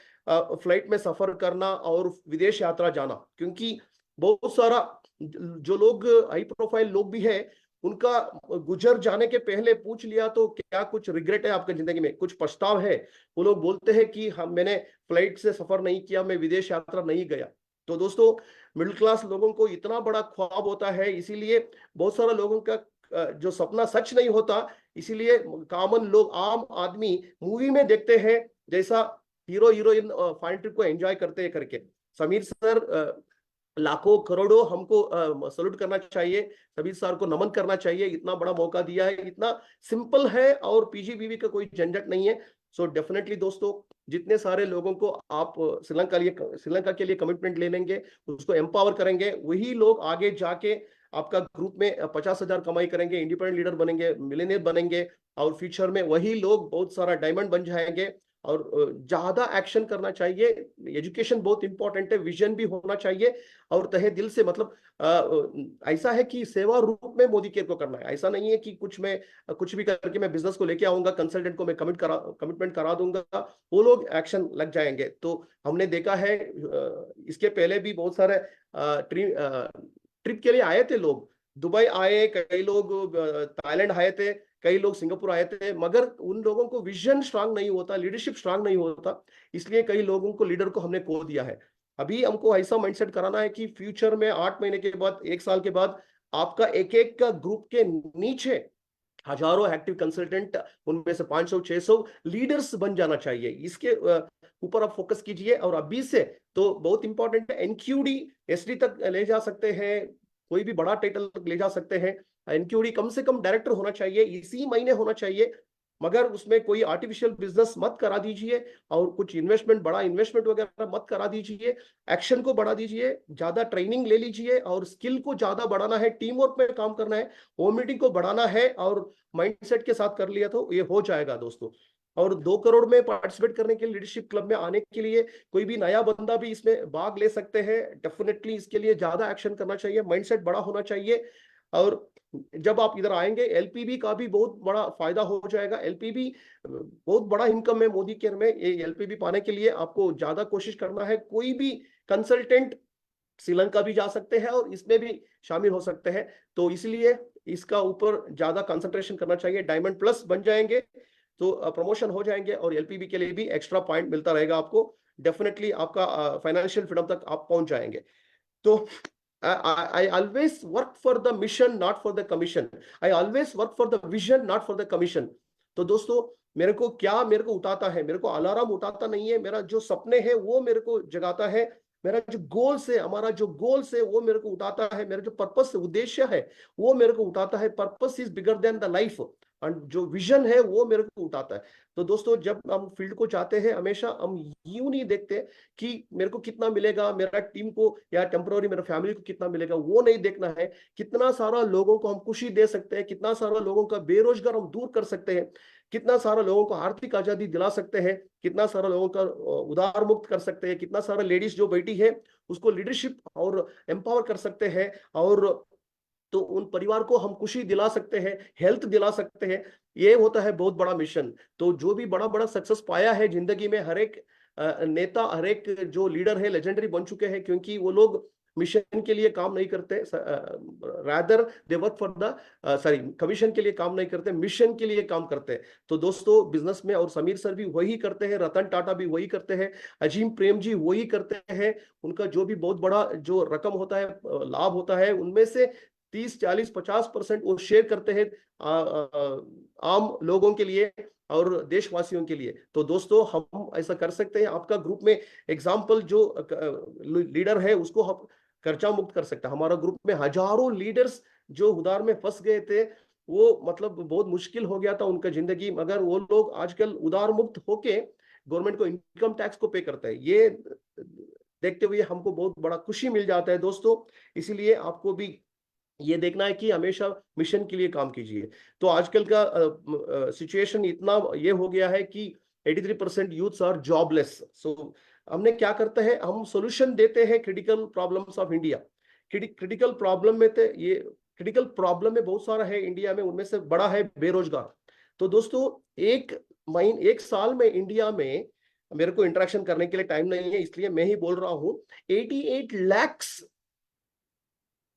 फ्लाइट में सफर करना और विदेश यात्रा जाना, क्योंकि बहुत सारा जो लोग हाई प्रोफाइल लोग भी है उनका गुजर जाने के पहले पूछ लिया तो क्या कुछ रिग्रेट है आपकी जिंदगी में, कुछ पछताव है, वो लोग बोलते हैं कि मैंने फ्लाइट से सफर नहीं किया, मैं विदेश यात्रा नहीं गया। तो दोस्तों मिडिल क्लास लोगों को इतना बड़ा ख्वाब होता है, इसीलिए बहुत सारा लोगों का जो सपना सच नहीं होता, इसीलिए कॉमन लोग आम आदमी मूवी में देखते हैं जैसा हीरो हीरोइन फॉरेन ट्रिप को एंजॉय करते हैं करके। समीर सर लाखों करोड़ों हमको सल्यूट करना चाहिए, समीर सर को नमन करना चाहिए, इतना बड़ा मौका दिया है, इतना सिंपल है और पीजीबीवी का कोई झंझट नहीं है। सो डेफिनेटली दोस्तों जितने सारे लोगों को आप श्रीलंका के लिए कमिटमेंट ले लेंगे, उसको एम्पावर करेंगे, वही लोग आगे जाके आपका ग्रुप में 50,000 कमाई करेंगे, इंडिपेंडेंट लीडर बनेंगे, मिलियनियर बनेंगे, और फ्यूचर में वही लोग बहुत सारा डायमंड बन जाएंगे। और ज्यादा एक्शन करना चाहिए, एजुकेशन बहुत इंपॉर्टेंट है, विजन भी होना चाहिए, और तहे दिल से मतलब ऐसा है कि सेवा रूप में मोदी केयर को करना है। ऐसा नहीं है कि कुछ भी करके मैं बिजनेस को लेके आऊंगा, कंसल्टेंट को मैं कमिटमेंट करा दूंगा, वो लोग एक्शन लग जाएंगे। तो हमने देखा है इसके पहले भी बहुत सारे ट्रिप के लिए आए थे लोग, दुबई आए, कई लोग थाईलैंड आए थे, कई लोग सिंगापुर आए थे, मगर उन लोगों को विजन स्ट्रांग नहीं होता, लीडरशिप स्ट्रांग नहीं होता, इसलिए कई लोगों को लीडर को हमने खो दिया है। अभी हमको ऐसा माइंडसेट कराना है कि फ्यूचर में 8 महीने के बाद, 1 साल के बाद आपका एक एक का ग्रुप के नीचे हजारों एक्टिव कंसल्टेंट, उनमें से 500-600 लीडर्स बन जाना चाहिए। इसके ऊपर आप फोकस कीजिए। और अभी से तो बहुत इंपॉर्टेंट है, एनक्यूडी एसडी तक ले जा सकते हैं, कोई भी बड़ा टाइटल तक ले जा सकते हैं। एनक्यूडी कम से कम डायरेक्टर होना चाहिए, इसी महीने होना चाहिए, मगर उसमें कोई आर्टिफिशियल बिजनेस मत करा दीजिए, और कुछ इन्वेस्टमेंट, बड़ा इन्वेस्टमेंट वगैरह मत करा दीजिए। एक्शन को बढ़ा दीजिए, ज्यादा ट्रेनिंग ले लीजिए, और स्किल को ज्यादा बढ़ाना है, टीम वर्क में काम करना है, होम मीटिंग को बढ़ाना है, और माइंडसेट के साथ कर लिया तो ये हो जाएगा दोस्तों। और 2 करोड़ में पार्टिसिपेट करने के लिए, लीडरशिप क्लब में आने के लिए कोई भी नया बंदा भी इसमें भाग ले सकते हैं। डेफिनेटली इसके लिए ज्यादा एक्शन करना चाहिए, माइंडसेट बड़ा होना चाहिए। और जब आप इधर आएंगे एलपीबी का भी बहुत बड़ा फायदा हो जाएगा। एलपीबी बहुत बड़ा इनकम है मोदी केयर में, ये एलपीबी पाने के लिए आपको ज्यादा कोशिश करना है। कोई भी कंसल्टेंट श्रीलंका भी जा सकते हैं और इसमें भी शामिल हो सकते हैं, तो इसलिए इसका ऊपर ज्यादा कंसंट्रेशन करना चाहिए। डायमंड प्लस बन जाएंगे तो प्रमोशन हो जाएंगे, और एलपीबी के लिए भी एक्स्ट्रा पॉइंट मिलता रहेगा आपको। डेफिनेटली आपका फाइनेंशियल फ्रीडम तक आप पहुंच जाएंगे। तो I always work for the mission, not for the commission. I always work for the vision, not for the commission. तो दोस्तों मेरे को उठाता है, मेरे को अलार्म उठाता नहीं है, मेरा जो सपने हैं वो मेरे को जगाता है, मेरा जो गोल्स है, हमारा जो गोल्स है वो मेरे को उठाता है, मेरा जो पर्पस उद्देश्य है वो मेरे को उठाता है। Purpose is bigger than the life, और जो विजन है वो मेरे को उठाता है। तो दोस्तों जब हम फील्ड को चाहते हैं, हमेशा हम यूं नहीं देखते कि मेरे को कितना मिलेगा, मेरा टीम को या टेम्पररी मेरा फैमिली को कितना मिलेगा, वो नहीं देखना है। कितना सारा लोगों को हम खुशी दे सकते हैं, कितना सारा लोगों का बेरोजगार हम दूर कर सकते हैं, कितना सारा लोगों को आर्थिक आजादी दिला सकते हैं, कितना सारा लोगों का उधार मुक्त कर सकते हैं, कितना सारा लेडीज जो बैठी है उसको लीडरशिप और एम्पावर कर सकते हैं, और तो उन परिवार को हम खुशी दिला सकते हैं, हेल्थ दिला सकते हैं। ये होता है बहुत बड़ा मिशन। तो जो भी बड़ा बड़ा सक्सेस पाया है जिंदगी में, हर एक नेता, हर एक जो लीडर है लेजेंडरी बन चुके हैं, क्योंकि वो लोग मिशन के लिए काम नहीं करते, rather they work for the commission के लिए काम नहीं करते, मिशन के लिए काम करते हैं। तो दोस्तों बिजनेस में और समीर सर भी वही करते हैं, रतन टाटा भी वही करते हैं, अजीम प्रेम जी वही करते हैं। उनका जो भी बहुत बड़ा जो रकम होता है, लाभ होता है, उनमें से 30, 40, 50% वो शेयर करते हैं आम लोगों के लिए और देशवासियों के लिए। तो दोस्तों हम ऐसा कर सकते हैं। आपका ग्रुप में एग्जाम्पल जो लीडर है उसको हम कर्जा मुक्त कर सकते हैं। हमारा ग्रुप में हजारों लीडर्स जो उधार में फंस गए थे, वो मतलब बहुत मुश्किल हो गया था उनका जिंदगी, मगर वो लोग आजकल उधार मुक्त होके गवर्नमेंट को इनकम टैक्स को पे करते हैं। ये देखते हुए हमको बहुत बड़ा खुशी मिल जाता है दोस्तों। इसीलिए आपको भी ये देखना है कि हमेशा मिशन के लिए काम कीजिए। तो आजकल का सिचुएशन इतना ये हो गया है कि 83% यूथ्स आर जॉबलेस। सो हमने क्या करते हैं, हम सॉल्यूशन देते हैं critical problems of India. Critical problem में थे ये क्रिटिकल प्रॉब्लम में बहुत सारा है इंडिया में, उनमें से बड़ा है बेरोजगार। तो दोस्तों एक साल में इंडिया में, मेरे को इंटरेक्शन करने के लिए टाइम नहीं है इसलिए मैं ही बोल रहा हूं, 88 लाख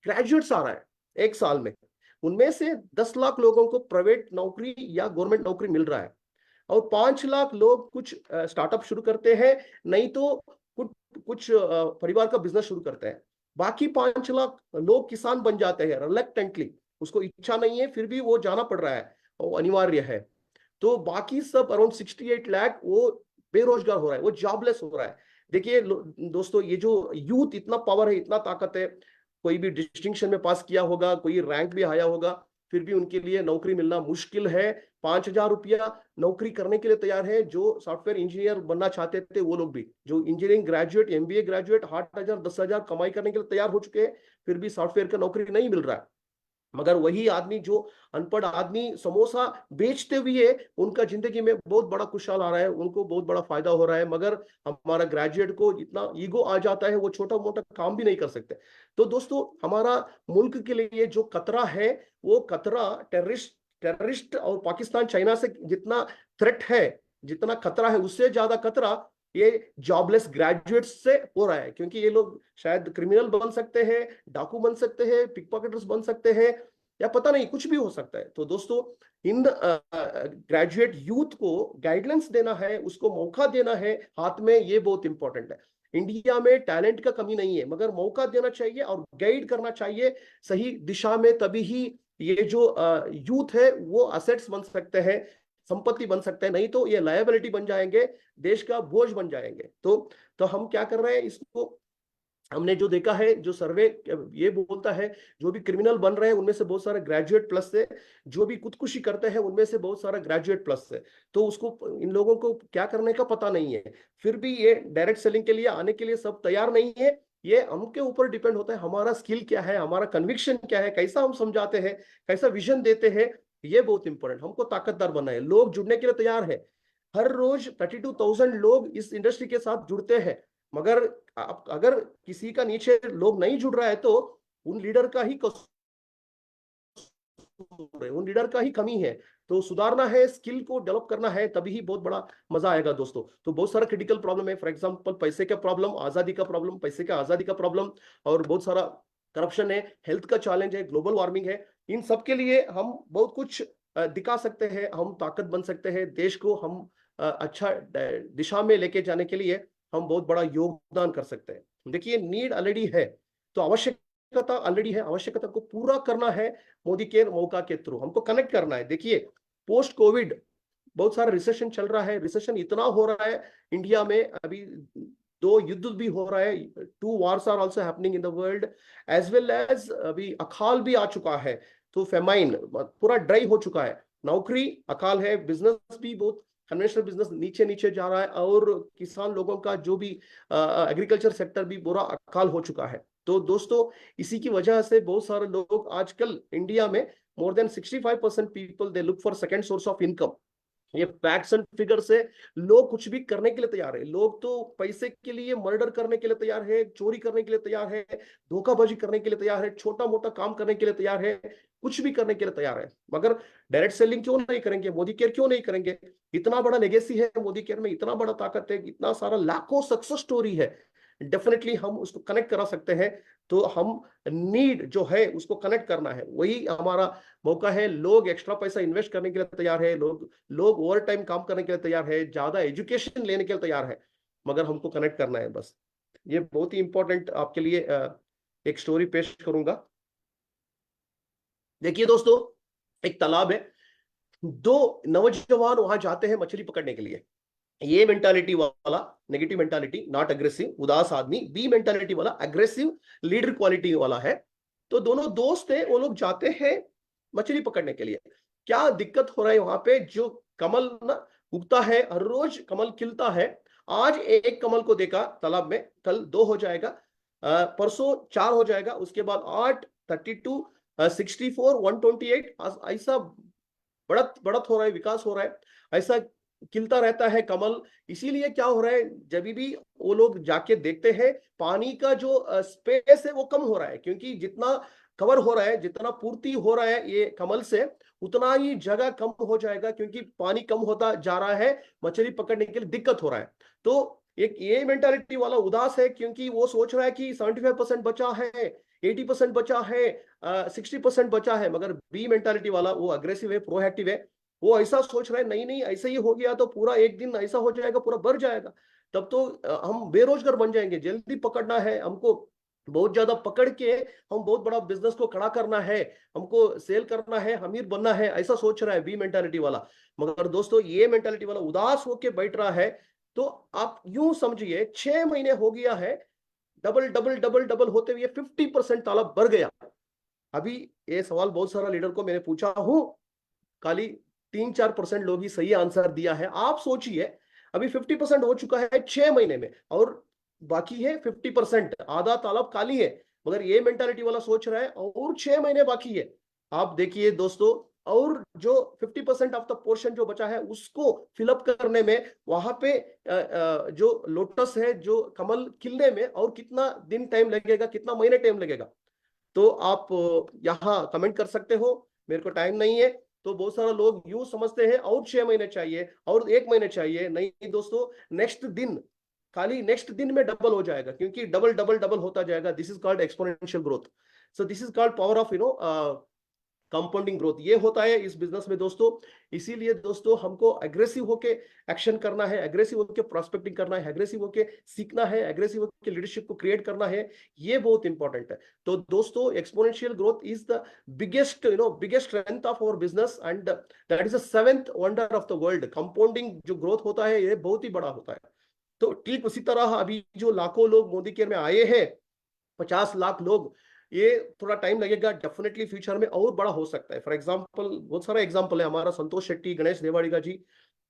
ग्रेजुएट्स आ रहा है एक साल में। उनमें से 10 लाख लोगों को प्राइवेट नौकरी या गवर्नमेंट नौकरी मिल रहा है, और 5 लाख लोग कुछ स्टार्टअप शुरू करते हैं, नहीं तो कुछ परिवार का बिजनेस शुरू करते हैं। बाकी 5 लाख लोग किसान बन जाते हैं रिलक्टेंटली, उसको इच्छा नहीं है फिर भी वो जाना पड़ रहा है, वो अनिवार्य है। तो बाकी सब अराउंड 68 लाख वो बेरोजगार हो रहा है, वो जॉबलेस हो रहा है। देखिए दोस्तों, ये जो यूथ इतना पावर है, इतना ताकत है, कोई भी डिस्टिंक्शन में पास किया होगा, कोई रैंक भी आया होगा, फिर भी उनके लिए नौकरी मिलना मुश्किल है। 5,000 रुपया नौकरी करने के लिए तैयार है। जो सॉफ्टवेयर इंजीनियर बनना चाहते थे वो लोग भी, जो इंजीनियरिंग ग्रेजुएट, MBA ग्रेजुएट 8,000 10,000 कमाई करने के लिए तैयार हो चुके हैं, फिर भी सॉफ्टवेयर का नौकरी नहीं मिल रहा है। मगर वही आदमी, जो अनपढ़ आदमी समोसा बेचते हुए उनका जिंदगी में बहुत बड़ा खुशहाल आ रहा है, उनको बहुत बड़ा फायदा हो रहा है। मगर हमारा ग्रेजुएट को इतना ईगो आ जाता है, वो छोटा मोटा काम भी नहीं कर सकते। तो दोस्तों, हमारा मुल्क के लिए जो खतरा है, वो खतरा टेररिस्ट और पाकिस्तान चाइना से जितना थ्रेट है, जितना खतरा है, उससे ज्यादा खतरा ये जॉबलेस ग्रेजुएट्स से हो रहा है। क्योंकि ये लोग शायद क्रिमिनल बन सकते हैं, डाकू बन सकते हैं, पिक पॉकेटर्स बन सकते हैं, या पता नहीं कुछ भी हो सकता है। तो दोस्तों, इन ग्रेजुएट यूथ को गाइडलाइंस देना है, उसको मौका देना है हाथ में, ये बहुत इंपॉर्टेंट है। इंडिया में टैलेंट का कमी नहीं है, मगर मौका देना चाहिए और गाइड करना चाहिए सही दिशा में, तभी ही ये जो यूथ है वो असेट्स बन सकते हैं, संपत्ति बन सकते हैं, नहीं तो ये लायबिलिटी बन जाएंगे, देश का बोझ बन जाएंगे। तो हम क्या कर रहे हैं, इसको हमने जो देखा है, जो सर्वे ये बोलता है, जो भी क्रिमिनल बन रहे हैं उनमें से बहुत सारे ग्रेजुएट प्लस से, जो भी खुदकुशी करते हैं उनमें से बहुत सारा ग्रेजुएट प्लस से। तो उसको, इन लोगों को क्या करने का पता नहीं है, फिर भी ये डायरेक्ट सेलिंग के लिए आने के लिए सब तैयार नहीं है। ये हमके ऊपर डिपेंड होता है, हमारा स्किल क्या है, हमारा कन्विक्शन क्या है, कैसा हम समझाते हैं, कैसा विजन देते हैं, ये बहुत इंपॉर्टेंट। हमको ताकतदार बनना है, लोग जुड़ने के लिए तैयार है। हर रोज 32,000 लोग इस इंडस्ट्री के साथ जुड़ते हैं, मगर अगर किसी का नीचे लोग नहीं जुड़ रहा है तो उन लीडर का ही उन लीडर का ही कमी है। तो सुधारना है, स्किल को डेवलप करना है, तभी ही बहुत बड़ा मजा आएगा दोस्तों। तो बहुत सारा क्रिटिकल प्रॉब्लम है, फॉर एग्जांपल पैसे का प्रॉब्लम, आजादी का प्रॉब्लम, पैसे का आजादी का प्रॉब्लम, और बहुत सारा करप्शन है, हेल्थ का चैलेंज है, ग्लोबल वार्मिंग है। इन सब के लिए हम बहुत कुछ दिखा सकते हैं, हम ताकत बन सकते हैं, देश को हम अच्छा दिशा में लेके जाने के लिए हम बहुत बड़ा योगदान कर सकते हैं। देखिए, नीड ऑलरेडी है, तो आवश्यकता ऑलरेडी है, आवश्यकता को पूरा करना है मोदी के मौका के थ्रू, हमको कनेक्ट करना है। देखिए, पोस्ट कोविड बहुत सारा रिसेशन चल रहा है, रिसेशन इतना हो रहा है इंडिया में, अभी 2 युद्ध भी हो रहा है, 2 wars are also happening in the world, as well as अभी अकाल भी आ चुका है। तो फेमाइन पूरा ड्राई हो चुका है, नौकरी अकाल है, बिजनेस भी बहुत, कन्वेंशनल बिजनेस नीचे नीचे जा रहा है, और किसान लोगों का जो भी एग्रीकल्चर सेक्टर भी बुरा अकाल हो चुका है। तो दोस्तों, इसी की वजह से बहुत सारे लोग आजकल इंडिया में, more than 65% people they look for second source of income. ये फैक्ट्स एंड फिगर से लोग कुछ भी करने के लिए तैयार है। लोग तो पैसे के लिए मर्डर करने के लिए तैयार है, चोरी करने के लिए तैयार है, धोखाबाजी करने के लिए तैयार है, छोटा मोटा काम करने के लिए तैयार है, कुछ भी करने के लिए तैयार है। मगर डायरेक्ट सेलिंग क्यों नहीं करेंगे, मोदी केयर क्यों नहीं करेंगे? इतना बड़ा लेगेसी है मोदी केयर में, इतना बड़ा ताकत है, इतना सारा लाखों सक्सेस स्टोरी है, डेफिनेटली हम उसको कनेक्ट करा सकते हैं। तो हम नीड जो है उसको कनेक्ट करना है, वही हमारा मौका है। लोग एक्स्ट्रा पैसा इन्वेस्ट करने के लिए तैयार है, लोग ओवर टाइम काम करने के लिए तैयार है, ज्यादा एजुकेशन लेने के लिए तैयार है, मगर हमको कनेक्ट करना है बस। ये बहुत ही इंपॉर्टेंट आपके लिए एक स्टोरी पेश करूंगा। देखिए दोस्तों, एक तालाब है, 2 नौजवान वहां जाते हैं मछली पकड़ने के लिए। ये मेंटालिटी वाला नेगेटिव मेंटालिटी, नॉट अग्रेसिव, उदास आदमी। बी मेंटालिटी वाला अग्रेसिव, लीडर क्वालिटी वाला है। तो दोनों दोस्त है, वो लोग जाते हैं मछली पकड़ने के लिए। क्या दिक्कत हो रहा है वहां पे, जो कमल ना उगता है, हर रोज कमल खिलता है। आज एक कमल को देखा तालाब में, कल 2 हो जाएगा, परसों 4 हो जाएगा, उसके बाद 8, 32, 64, 128, ऐसा बढ़त हो रहा है, विकास हो रहा है, ऐसा खिलता रहता है कमल। इसीलिए क्या हो रहा है, जब भी वो लोग जाके देखते हैं, पानी का जो स्पेस है वो कम हो रहा है, क्योंकि जितना कवर हो रहा है, जितना पूर्ति हो रहा है ये कमल से, उतना ही जगह कम हो जाएगा, क्योंकि पानी कम होता जा रहा है, मछली पकड़ने के लिए दिक्कत हो रहा है। तो एक ये मेंटालिटी वाला उदास है, क्योंकि वो सोच रहा है कि 75% बचा है, 80% बचा है, 60% बचा है। मगर बी मेंटालिटी वाला वो अग्रेसिव है, प्रोएक्टिव है, वो ऐसा सोच रहा है नहीं नहीं ऐसा ही हो गया तो पूरा एक दिन ऐसा हो जाएगा, पूरा बढ़ जाएगा, तब तो हम बेरोजगार बन जाएंगे, जल्दी पकड़ना है हमको, बहुत ज्यादा पकड़ के हम बहुत बड़ा बिजनेस को खड़ा करना है, हमको सेल करना है, अमीर बनना है, ऐसा सोच रहा है बी मेंटालिटी वाला। मगर दोस्तों ये मेंटालिटी वाला उदास होके बैठ रहा है। तो आप यूं समझिए 6 महीने हो गया है, डबल डबल डबल डबल होते हुए 50% तालाब बढ़ गया। अभी ये सवाल बहुत सारा लीडर को मैंने पूछा हूं, खाली 3-4% लोग ही सही आंसर दिया है। आप सोचिए अभी 50% हो चुका है 6 महीने में, और बाकी है 50%, आधा तालाब खाली है। मगर ये मेंटालिटी वाला सोच रहा है और 6 महीने बाकी है। आप देखिए दोस्तों, और जो 50% ऑफ द पोर्शन जो बचा है उसको फिलअप करने में, वहां पे जो लोटस है, जो कमल खिलने में और कितना दिन टाइम लगेगा, कितना महीने टाइम लगेगा, तो आप यहाँ कमेंट कर सकते हो। मेरे को टाइम नहीं है। तो बहुत सारा लोग यूं समझते हैं और 6 महीने चाहिए और 1 महीने चाहिए। नहीं दोस्तों, नेक्स्ट दिन, खाली नेक्स्ट दिन में डबल हो जाएगा, क्योंकि डबल डबल डबल होता जाएगा। This is called exponential growth. So this is called power of compounding growth. ये होता है इस बिजनेस में दोस्तों। इसीलिए दोस्तों हमको एग्रेसिव होके एक्शन करना है, एग्रेसिव होके प्रोस्पेक्टिंग करना है, एग्रेसिव होके सीखना है, एग्रेसिव होके लीडरशिप को क्रिएट करना है। ये बहुत इंपॉर्टेंट है। तो दोस्तों exponential growth is the biggest biggest strength of our business, and that is the 7th wonder of the world. Compounding जो ग्रोथ होता है ये बहुत ही बड़ा होता है। तो ठीक उसी तरह अभी जो लाखों लोग मोदी केयर में आए हैं, 50 लाख लोग, ये थोड़ा टाइम लगेगा, डेफिनेटली फ्यूचर में और बड़ा हो सकता है। फॉर एग्जांपल बहुत सारा एग्जांपल है, हमारा संतोष शेट्टी, गणेश देवाड़िगा जी,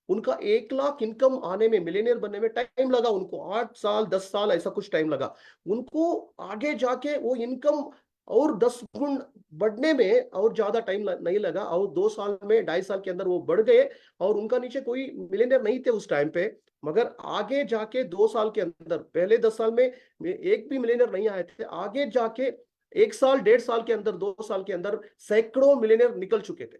उनका 1 लाख इनकम आने में, मिलियनियर बनने में टाइम लगा उनको, 8 साल 10 साल ऐसा कुछ टाइम लगा उनको। आगे जाके वो इनकम और 10 गुण बढ़ने में और ज्यादा टाइम नहीं लगा, और 2 साल में, 2.5 साल के अंदर वो बढ़ गए। और उनका नीचे कोई मिलियनियर नहीं थे उस टाइम पे। मगर आगे जाके 2 साल के अंदर, पहले 10 साल में एक भी मिलियनियर नहीं आए थे, आगे जाके 1 साल 1.5 साल के अंदर, 2 साल के अंदर सैकड़ों मिलियनियर निकल चुके थे।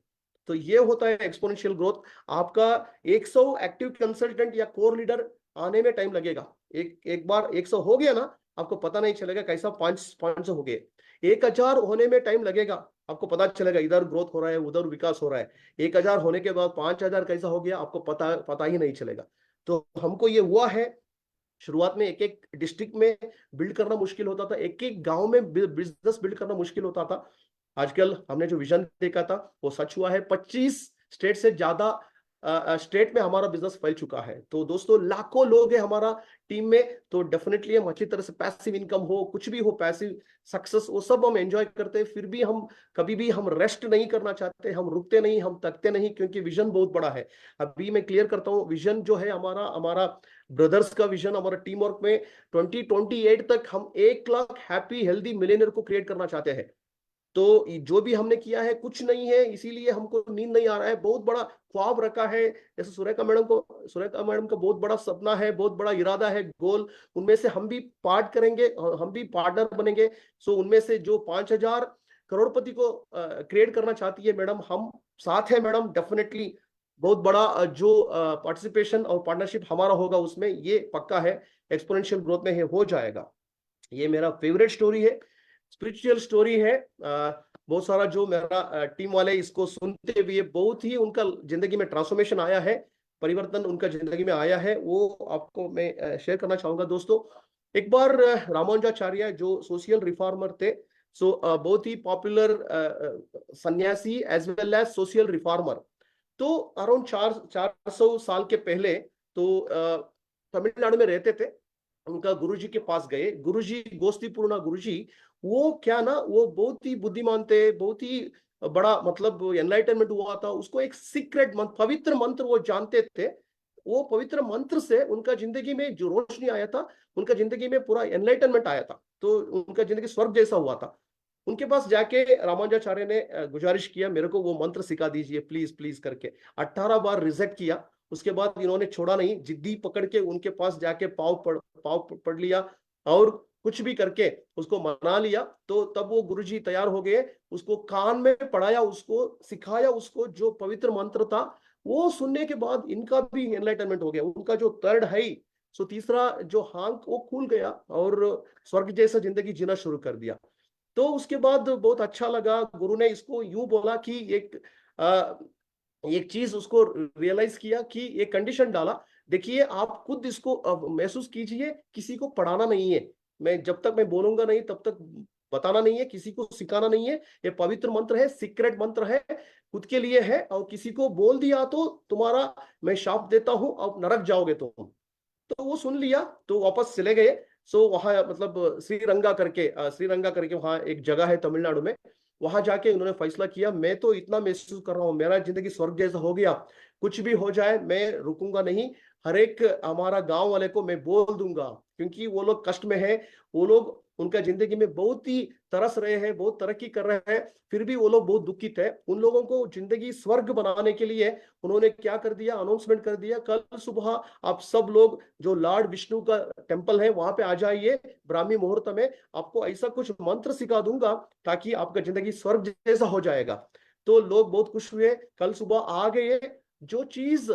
तो ये होता है एक्सपोनेंशियल ग्रोथ। आपका 100 एक्टिव कंसल्टेंट या कोर लीडर आने में टाइम लगेगा। एक बार 100 हो गया ना, आपको पता नहीं चलेगा कैसा 500 हो गए। 1000 होने में टाइम लगेगा, आपको पता चलेगा इधर ग्रोथ हो रहा है, उधर विकास हो रहा है। 1000 होने के बाद 5000 कैसा हो गया, आपको पता ही नहीं चलेगा। तो हमको ये हुआ है, शुरुआत में एक एक डिस्ट्रिक्ट में बिल्ड करना मुश्किल होता था, एक एक गांव में बिजनेस बिल्ड करना मुश्किल होता था। आजकल हमने जो विजन देखा था वो सच हुआ है। 25 स्टेट से ज्यादा स्टेट में हमारा बिजनेस फैल चुका है। तो दोस्तों लाखों लोग हैं हमारा टीम में। तो डेफिनेटली हम अच्छी तरह से, पैसिव इनकम हो, कुछ भी हो, पैसिव सक्सेस, वो सब हम एंजॉय करते हैं। फिर भी हम कभी भी हम रेस्ट नहीं करना चाहते, हम रुकते नहीं, हम थकते नहीं, क्योंकि विजन बहुत बड़ा है। अभी मैं क्लियर करता हूँ, विजन जो है हमारा, हमारा ब्रदर्स का विजन, हमारा टीम वर्क में 2028 तक हम 1 लाख हैप्पी हेल्दी मिलियनर को क्रिएट करना चाहते हैं। तो जो भी हमने किया है कुछ नहीं है, इसीलिए हमको नींद नहीं आ रहा है। बहुत बड़ा ख्वाब रखा है, जैसे सुरेखा मैडम का बहुत बड़ा सपना है, बहुत बड़ा इरादा है, गोल। उनमें से हम भी पार्ट करेंगे, हम भी पार्टनर बनेंगे। सो उनमें से जो 5000 करोड़पति को क्रिएट करना चाहती है मैडम, हम साथ हैं मैडम। डेफिनेटली बहुत बड़ा जो पार्टिसिपेशन और पार्टनरशिप हमारा होगा उसमें, ये पक्का है। एक्सपोनेंशियल ग्रोथ में ये हो जाएगा। ये मेरा फेवरेट स्टोरी है, स्पिरिचुअल स्टोरी है। बहुत सारा जो मेरा टीम वाले इसको सुनते हुए बहुत ही उनका जिंदगी में ट्रांसफॉर्मेशन आया है, परिवर्तन उनका जिंदगी में आया है, वो आपको मैं शेयर करना चाहूंगा दोस्तों। एक बार रामानुजाचार्य जो सोशल रिफॉर्मर थे, बहुत ही पॉपुलर सन्यासी as well as social reformer. तो अराउंड 400 साल के पहले तो तमिलनाडु में रहते थे। उनका गुरुजी के पास गए, गुरुजी गोस्तीपूर्णा गुरुजी, वो क्या ना, वो बहुत ही बुद्धिमान थे, बहुत ही बड़ा मतलब एनलाइटनमेंट हुआ था। उसको एक सीक्रेट मंत्र, पवित्र मंत्र वो जानते थे। वो पवित्र मंत्र से उनका जिंदगी में जो रोशनी आया था, उनका जिंदगी में पूरा एनलाइटनमेंट आया था। तो उनका जिंदगी स्वर्ग जैसा हुआ था। उनके पास जाके रामानुजाचार्य ने गुजारिश किया, मेरे को वो मंत्र सिखा दीजिए प्लीज प्लीज करके। 18 बार रिजेक्ट किया। उसके बाद इन्होंने छोड़ा नहीं, जिद्दी पकड़ के उनके पास जाके पाव पढ़ लिया, और कुछ भी करके उसको मना लिया। तो तब वो गुरुजी तैयार हो गए, उसको कान में पढ़ाया, उसको सिखाया, उसको जो पवित्र मंत्र था वो सुनने के बाद इनका भी एनलाइटनमेंट हो गया। उनका जो थर्ड है सो तीसरा जो आंख वो खुल गया और स्वर्ग जैसा जिंदगी जीना शुरू कर दिया। तो उसके बाद बहुत अच्छा लगा। गुरु ने इसको यूं बोला कि एक चीज उसको रियलाइज किया कि एक कंडीशन डाला, देखिए आप खुद इसको महसूस कीजिए, किसी को पढ़ाना नहीं है, मैं जब तक मैं बोलूंगा नहीं तब तक बताना नहीं है, किसी को सिखाना नहीं है, ये पवित्र मंत्र है, सीक्रेट मंत्र है, खुद के लिए है, और किसी को बोल दिया तो तुम्हारा मैं शाप देता हूं, अब नरक जाओगे तुम। तो वो सुन लिया तो वापस चले गए। सो वहां मतलब श्रीरंगा करके वहां एक जगह है तमिलनाडु में, वहां जाके उन्होंने फैसला किया, मैं तो इतना महसूस कर रहा हूँ, मेरा जिंदगी स्वर्ग जैसा हो गया, कुछ भी हो जाए मैं रुकूंगा नहीं, हर एक हमारा गांव वाले को मैं बोल दूंगा, क्योंकि वो लोग कष्ट में है, वो लोग उनका जिंदगी में बहुत ही तरस रहे हैं, बहुत तरक्की कर रहे हैं, फिर भी वो लोग बहुत दुखित है। उन लोगों को जिंदगी स्वर्ग बनाने के लिए उन्होंने क्या कर दिया, अनाउंसमेंट कर दिया, कल सुबह आप सब लोग जो लॉर्ड विष्णु का टेम्पल है वहां पे आ जाइए, ब्राह्मी मुहूर्त में आपको ऐसा कुछ मंत्र सिखा दूंगा ताकि आपका जिंदगी स्वर्ग जैसा हो जाएगा। तो लोग बहुत खुश हुए, कल सुबह आ गए। जो चीज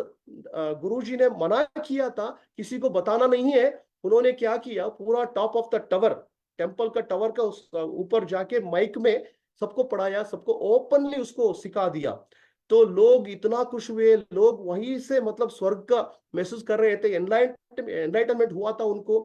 गुरुजी ने मना किया था किसी को बताना नहीं है, उन्होंने क्या किया, पूरा top of the tower, temple का टावर का ऊपर जाके माइक में सबको पढ़ाया, सबको ओपनली उसको सिखा दिया। तो लोग इतना खुश हुए, लोग वहीं से मतलब स्वर्ग का महसूस कर रहे थे, एनलाइटनमेंट हुआ था उनको,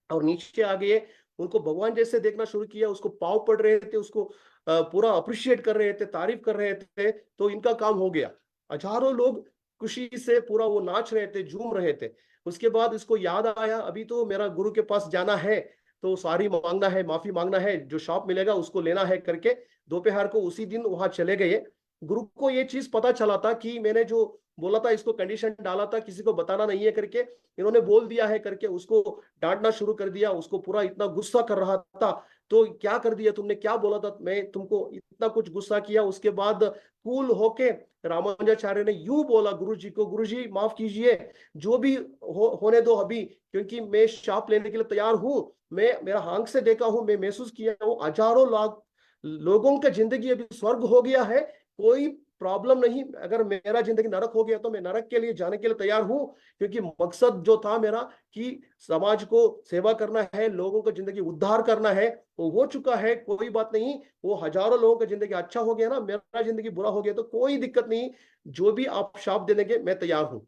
और नीचे आ गए, उनको भगवान जैसे देखना शुरू किया, उसको पाव पड़ रहे थे, उसको पूरा अप्रिशिएट कर रहे थे, तारीफ कर रहे थे। तो इनका काम हो गया, हजारों लोग खुशी से पूरा वो नाच रहे थे, झूम रहे थे। उसके बाद इसको याद आया, अभी तो मेरा गुरु के पास जाना है, तो सॉरी मांगना है, माफी मांगना है, जो शॉप मिलेगा उसको लेना है करके दोपहर को उसी दिन वहां चले गए। गुरु को ये चीज पता चला था कि मैंने जो बोला था, इसको कंडीशन डाला था किसी को बताना नहीं है करके, इन्होंने बोल दिया है करके उसको डांटना शुरू कर दिया, उसको पूरा इतना गुस्सा कर रहा था। तो क्या कर दिया तुमने, क्या बोला था, मैं तुमको इतना कुछ गुस्सा किया। उसके बाद कूल होके रामानुजाचार्य ने यूं बोला गुरु जी को, गुरु जी माफ कीजिए, जो भी होने दो अभी, क्योंकि मैं शाप लेने के लिए तैयार हूं, मैं मेरा आंख से देखा हूं, मैं महसूस किया हूं, हजारों लाख लोगों का जिंदगी अभी स्वर्ग हो गया है, कोई प्रॉब्लम नहीं, अगर मेरा जिंदगी नरक हो गया तो मैं नरक के लिए जाने के लिए तैयार हूं, क्योंकि मकसद जो था मेरा कि समाज को सेवा करना है, लोगों का जिंदगी उद्धार करना है, वो हो चुका है, कोई बात नहीं, वो हजारों लोगों का जिंदगी अच्छा हो गया ना, मेरा जिंदगी बुरा हो गया तो कोई दिक्कत नहीं, जो भी आप शाप देने के मैं तैयार हूं।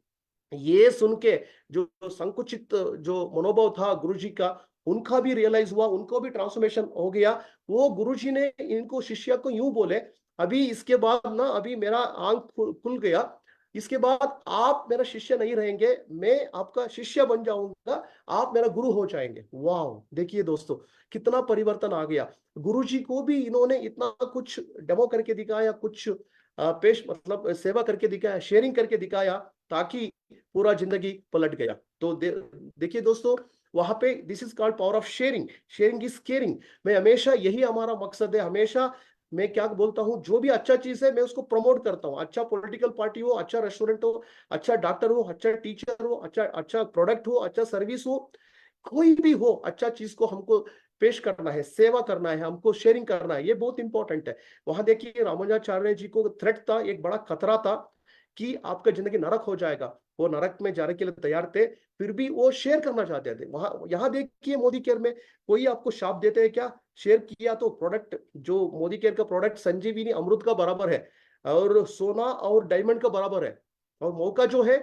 ये सुन के जो संकुचित जो मनोभाव था गुरुजी का, उनका भी रियलाइज हुआ, उनको भी ट्रांसफॉर्मेशन हो गया। वो गुरुजी ने इनको शिष्य को यूं बोले, अभी इसके बाद ना, अभी मेरा आंख खुल गया, इसके बाद आप मेरा शिष्य नहीं रहेंगे, मैं आपका शिष्य बन जाऊंगा, आप मेरा गुरु हो जाएंगे। वाह, देखिए दोस्तों कितना परिवर्तन आ गया। गुरुजी को भी इन्होंने इतना कुछ डेमो करके दिखाया, कुछ पेश मतलब सेवा करके दिखाया, शेयरिंग करके दिखाया, ताकि पूरा जिंदगी पलट गया। तो देखिए दोस्तों, वहां पे this is called power of sharing, sharing is caring. मैं हमेशा यही हमारा मकसद है, हमेशा मैं क्या बोलता हूं, जो भी अच्छा चीज है मैं उसको प्रमोट करता हूं, अच्छा पॉलिटिकल पार्टी हो, अच्छा रेस्टोरेंट हो, अच्छा डॉक्टर हो, अच्छा टीचर हो, अच्छा अच्छा प्रोडक्ट हो, अच्छा सर्विस हो, कोई भी हो, अच्छा चीज को हमको पेश करना है, सेवा करना है, हमको शेयरिंग करना है, ये बहुत इंपॉर्टेंट है। वहां देखिए रामानुजाचार्य जी को थ्रेट था, एक बड़ा खतरा था कि आपका जिंदगी नरक हो जाएगा, वो नरक में जाने के लिए तैयार थे, फिर भी वो शेयर करना चाहते थे। वहां यहाँ देखिए मोदी केयर में कोई आपको शाप देते हैं क्या, शेयर किया तो प्रोडक्ट, जो मोदी केयर का प्रोडक्ट संजीवनी अमृत का बराबर है, और सोना और डायमंड का बराबर है, और मौका जो है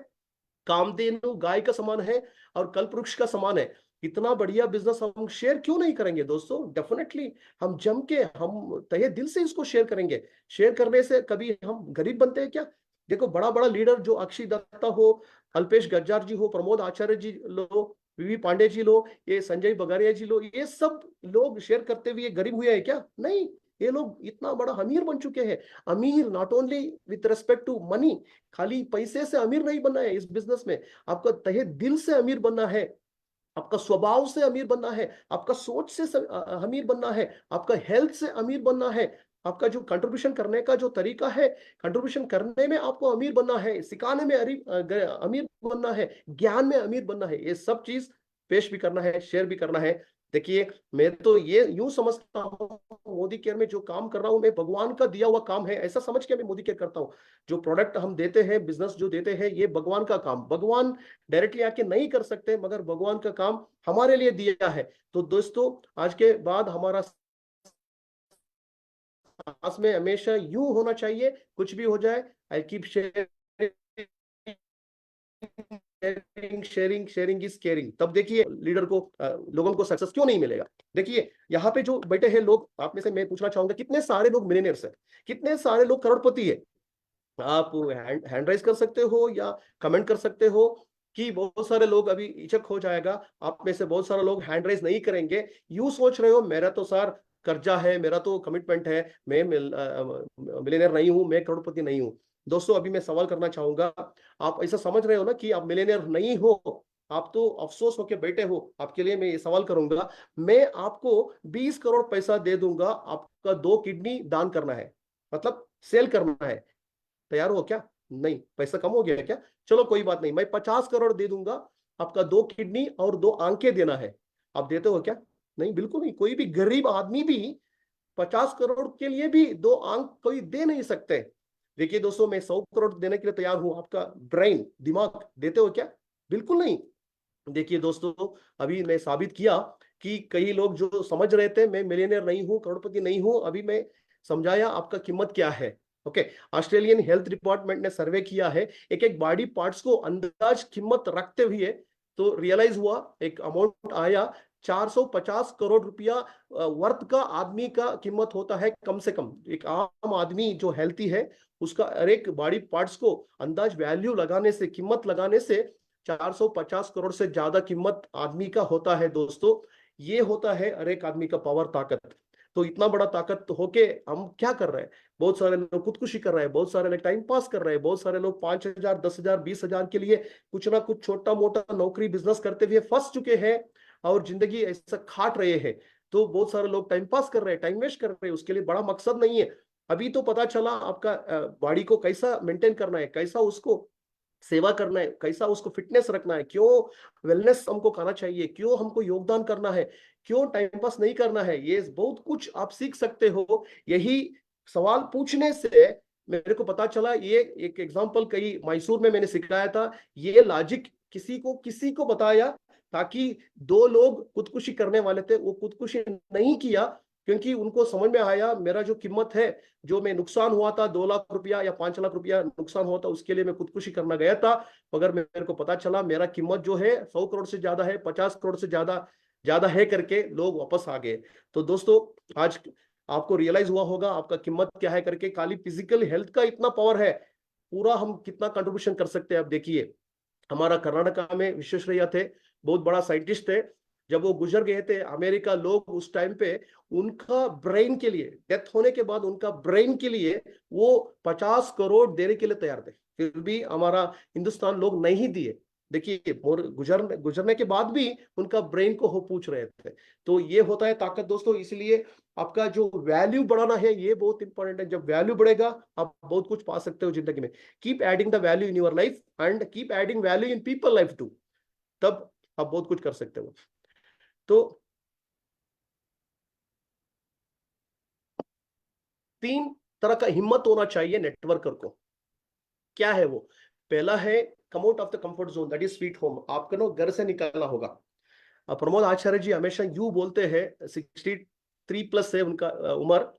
कामधेनु गाय का समान है और कल्पवृक्ष का समान है। इतना बढ़िया बिजनेस हम शेयर क्यों नहीं करेंगे दोस्तों, डेफिनेटली हम जम के, हम तहे दिल से इसको शेयर करेंगे। शेयर करने से कभी हम गरीब बनते हैं क्या। देखो बड़ा बड़ा लीडर जो अक्षय दत्ता हो, अल्पेश गज्जार जी हो, प्रमोद आचार्य जी लो, वीवी पांडे जी लो, ये संजय बगारिया जी लो, ये सब लोग शेयर करते हुए गरीब हुए हैं क्या, नहीं, ये लोग इतना बड़ा अमीर बन चुके हैं। अमीर not only with respect to money, खाली पैसे से अमीर नहीं बनना है इस बिजनेस में, आपका तहे दिल से अमीर बनना है, आपका स्वभाव से अमीर बनना है, आपका सोच से अमीर बनना है, आपका हेल्थ से अमीर बनना है, आपका जो कंट्रीब्यूशन करने का जो तरीका है, कंट्रीब्यूशन करने में आपको अमीर बनना है, सिखाने में अमीर बनना है, ज्ञान में अमीर बनना है, ये सब चीज पेश भी करना है, शेयर भी करना है। देखिए, मैं तो ये यूं समझता हूँ, मोदी केयर में जो काम कर रहा हूं मैं भगवान का दिया हुआ काम है, ऐसा समझ के मैं मोदी केयर करता हूँ। जो प्रोडक्ट हम देते हैं, बिजनेस जो देते हैं, ये भगवान का काम, भगवान डायरेक्टली आके नहीं कर सकते, मगर भगवान का काम हमारे लिए दिया है। तो दोस्तों, आज के बाद हमारा सांस में हमेशा यूं होना चाहिए, कुछ भी हो जाए, I keep sharing sharing sharing is caring. तब देखिए लीडर को, लोगों को सक्सेस क्यों नहीं मिलेगा। देखिए यहाँ पे जो बैठे हैं लोग, आप में से मैं पूछना चाहूंगा, कितने सारे लोग मिलियनेयर्स हैं, कितने सारे लोग करोड़पति है। आप हैंड राइज कर सकते हो या कमेंट कर सकते हो कि बहुत सारे लोग अभी इचक हो जाएगा, आप में से बहुत सारे लोग हैंड राइज नहीं करेंगे। यू सोच रहे हो मेरा तो सर कर्जा है, मेरा तो कमिटमेंट है, मैं मिलियनर नहीं हूं, मैं करोड़पति नहीं हूं। दोस्तों, अभी मैं सवाल करना चाहूंगा, आप ऐसा समझ रहे हो ना कि आप मिलियनर नहीं हो, आप तो अफसोस होके बैठे हो। आपके लिए मैं ये सवाल करूंगा, मैं आपको 20 करोड़ पैसा दे दूंगा, आपका 2 किडनी दान करना है, मतलब सेल करना है, तैयार हो क्या? नहीं, पैसा कम हो गया क्या? चलो कोई बात नहीं, मैं 50 करोड़ दे दूंगा, आपका 2 किडनी और 2 आंखें देना है। आप देते हो क्या? नहीं, बिल्कुल नहीं। कोई भी गरीब आदमी भी 50 करोड़ के लिए भी 2 आंख कोई दे नहीं सकते। देखिए दोस्तों, मैं 100 करोड़ देने के लिए तैयार हूं, आपका ब्रेन, दिमाग देते हो क्या? बिल्कुल नहीं। देखिए दोस्तों, अभी मैं साबित किया कि कई लोग जो समझ रहे थे मैं मिलियनर नहीं हूं, करोड़पति नहीं हूं, अभी मैं समझाया आपका कीमत क्या है। ओके, ऑस्ट्रेलियन हेल्थ डिपार्टमेंट ने सर्वे किया है, एक एक बॉडी पार्ट्स को अंदाज कीमत रखते हुए, तो रियलाइज हुआ, एक अमाउंट आया, 450 करोड़ रुपया वर्थ का आदमी का कीमत होता है कम से कम। एक आम आदमी जो हेल्थी है, उसका हर एक बॉडी पार्ट्स को अंदाज वैल्यू लगाने से, कीमत लगाने से 450 करोड़ से ज्यादा कीमत आदमी का होता है। दोस्तों, ये होता है हर एक आदमी का पावर, ताकत। तो इतना बड़ा ताकत होके हम क्या कर रहे हैं? बहुत सारे लोग खुदकुशी कर रहे हैं, बहुत सारे लोग टाइम पास कर रहे हैं, बहुत सारे लोग 5,000, 10,000, 20,000 के लिए कुछ ना कुछ छोटा मोटा नौकरी बिजनेस करते हुए फंस चुके हैं और जिंदगी ऐसा खाट रहे हैं। तो बहुत सारे लोग टाइम पास कर रहे हैं, टाइम वेस्ट कर रहे हैं, उसके लिए बड़ा मकसद नहीं है। अभी तो पता चला आपका बॉडी को कैसा मेंटेन करना है, कैसा उसको सेवा करना है, कैसा उसको फिटनेस रखना है, क्यों वेलनेस हमको खाना चाहिए, क्यों हमको योगदान करना है, क्यों टाइम पास नहीं करना है, ये बहुत कुछ आप सीख सकते हो। यही सवाल पूछने से मेरे को पता चला। ये एक एग्जांपल कई मैसूर में मैंने सिखाया था, ये लॉजिक किसी को बताया, ताकि 2 लोग खुदकुशी करने वाले थे, वो खुदकुशी नहीं किया, क्योंकि उनको समझ में आया मेरा जो कीमत है, जो मैं नुकसान हुआ था 2 लाख रुपया या 5 लाख रुपया नुकसान हुआ था, उसके लिए मैं खुदकुशी करना गया था, मगर मेरे को पता चला मेरा कीमत जो है 100 करोड़ से ज्यादा है, 50 करोड़ से ज्यादा ज्यादा है करके लोग वापस आ गए। तो दोस्तों, आज आपको रियलाइज हुआ होगा आपका कीमत क्या है करके। खाली फिजिकल हेल्थ का इतना पावर है, पूरा हम कितना कंट्रीब्यूशन कर सकते हैं। अब देखिए, हमारा कर्नाटका में विश्वेश्वरैया थे, बहुत बड़ा साइंटिस्ट थे, जब वो गुजर गए थे अमेरिका, लोग उस टाइम पे उनका ब्रेन के लिए, डेथ होने के बाद उनका ब्रेन के लिए वो 50 करोड़ देने के लिए तैयार थे, फिर भी हमारा हिंदुस्तान लोग नहीं दिए। देखिए, गुजरने के बाद भी उनका ब्रेन को हो पूछ रहे थे। तो ये होता है ताकत दोस्तों। इसलिए आपका जो वैल्यू बढ़ाना है, ये बहुत इंपॉर्टेंट है। जब वैल्यू बढ़ेगा, आप बहुत कुछ पा सकते हो जिंदगी में। Keep adding the value in your life and keep adding value in people life too, तब आप बहुत कुछ कर सकते हो। तो 3 तरह का हिम्मत होना चाहिए नेटवर्कर को। क्या है वो? पहला है come out of the comfort zone, that is sweet home. आपको ना घर से निकलना होगा। प्रमोद आचार्य जी हमेशा यूं बोलते हैं, 63 प्लस है उनका उम्र,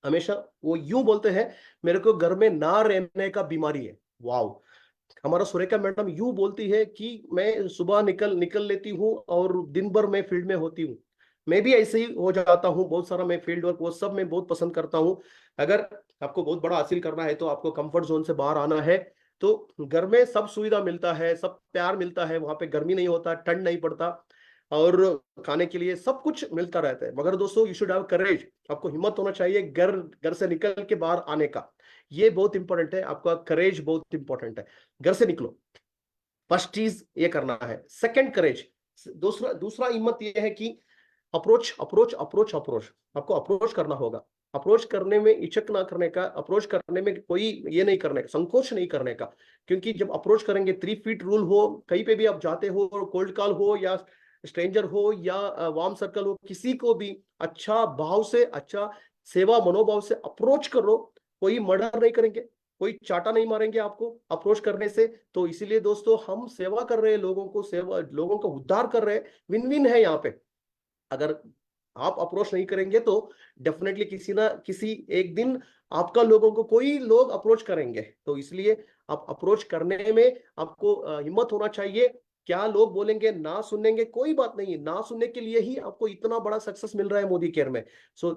हमेशा वो यूं बोलते हैं, मेरे को घर में ना रहने का बीमारी है। वाओ! हमारा सुरेखा मैडम यूं बोलती है कि मैं सुबह निकल लेती हूँ और दिन भर मैं फील्ड में होती हूँ। मैं भी ऐसे ही हो जाता हूँ, बहुत सारा मैं फील्ड वर्क वो सब मैं बहुत पसंद करता हूँ। अगर आपको बहुत बड़ा हासिल करना है, तो आपको कंफर्ट जोन से बाहर आना है। तो घर में सब सुविधा मिलता है, सब प्यार मिलता है, वहां पे गर्मी नहीं होता, ठंड नहीं पड़ता, और खाने के लिए सब कुछ मिलता रहता है। मगर दोस्तों, यू शुड हैव करेज, आपको हिम्मत होना चाहिए घर से निकल के बाहर आने का। ये बहुत इंपॉर्टेंट है, आपका करेज बहुत इंपॉर्टेंट है। घर से निकलो, फर्स्ट चीज ये करना है। सेकंड, करेज। दूसरा हिम्मत ये है कि अप्रोच अप्रोच अप्रोच अप्रोच, आपको अप्रोच करना होगा। अप्रोच करने में इचक ना करने का, अप्रोच करने में कोई ये नहीं करने का, संकोच नहीं करने का। क्योंकि जब अप्रोच करेंगे, 3 फीट रूल हो, कहीं पे भी आप जाते हो, कोल्ड कॉल हो या स्ट्रेंजर हो या वार्म सर्कल हो, किसी को भी अच्छा भाव से, अच्छा सेवा मनोभाव से अप्रोच करो। कोई मर्डर नहीं करेंगे, कोई चाटा नहीं मारेंगे आपको अप्रोच करने से। तो इसीलिए दोस्तों हम सेवा कर रहे हैं, लोगों को सेवा, लोगों का उद्धार कर रहे हैं, विन विन है यहाँ पे। अगर आप अप्रोच नहीं करेंगे तो डेफिनेटली किसी ना किसी एक दिन आपका लोगों को कोई लोग अप्रोच करेंगे। तो इसलिए आप अप्रोच करने में आपको हिम्मत होना चाहिए। क्या लोग बोलेंगे, ना सुनेंगे, कोई बात नहीं, ना सुनने के लिए ही आपको इतना बड़ा सक्सेस मिल रहा है मोदी केयर में। सो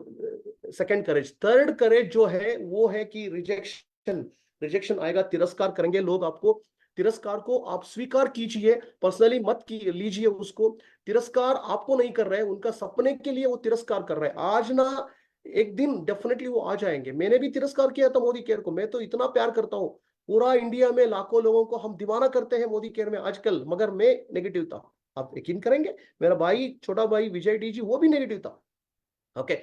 सेकंड करेज। थर्ड करेज जो है वो है कि रिजेक्शन, रिजेक्शन आएगा, तिरस्कार करेंगे लोग आपको। तिरस्कार को आप स्वीकार कीजिए, पर्सनली मत लीजिए उसको। तिरस्कार आपको नहीं कर रहे हैं, उनका सपने के लिए वो तिरस्कार कर रहे हैं। आज ना एक दिन डेफिनेटली वो आ जाएंगे। मैंने भी तिरस्कार किया था मोदी केयर को, मैं तो इतना प्यार करता हूँ। पूरा इंडिया में लाखों लोगों को हम दीवाना करते हैं मोदी केयर में आजकल, मगर मैं नेगेटिव था। आप यकीन करेंगे, मेरा भाई, छोटा भाई विजय डी जी, वो भी नेगेटिव था। ओके,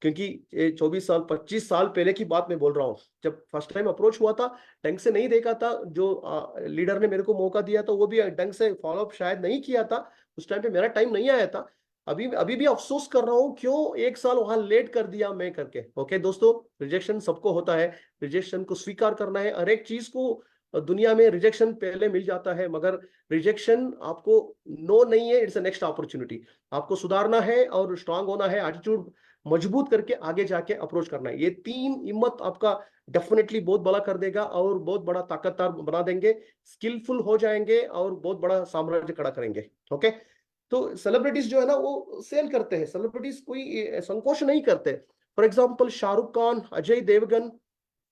क्योंकि 24 साल 25 साल पहले की बात मैं बोल रहा हूँ, जब फर्स्ट टाइम अप्रोच हुआ था, ढंग से नहीं देखा था। जो लीडर ने मेरे को मौका दिया था वो भी ढंग से फॉलोअप शायद नहीं किया था। उस टाइम पे मेरा टाइम नहीं आया था। अभी अभी भी अफसोस कर रहा हूँ, क्यों 1 साल वहां लेट कर दिया मैं करके। ओके दोस्तों, रिजेक्शन सबको होता है, रिजेक्शन को स्वीकार करना है। हर एक चीज को दुनिया में रिजेक्शन पहले मिल जाता है, मगर रिजेक्शन आपको नो नहीं है, इट्स अ नेक्स्ट अपॉर्चुनिटी। आपको सुधारना है और स्ट्रांग होना है, एटीट्यूड मजबूत करके आगे जाके अप्रोच करना है। ये 3 हिम्मत आपका डेफिनेटली बहुत बड़ा कर देगा और बहुत बड़ा ताकतवर बना देंगे। स्किलफुल हो जाएंगे और बहुत बड़ा साम्राज्य खड़ा करेंगे। ओके, तो सेलिब्रिटीज जो है ना वो सेल करते हैं, सेलिब्रिटीज कोई संकोच नहीं करते। फॉर एग्जाम्पल शाहरुख खान, अजय देवगन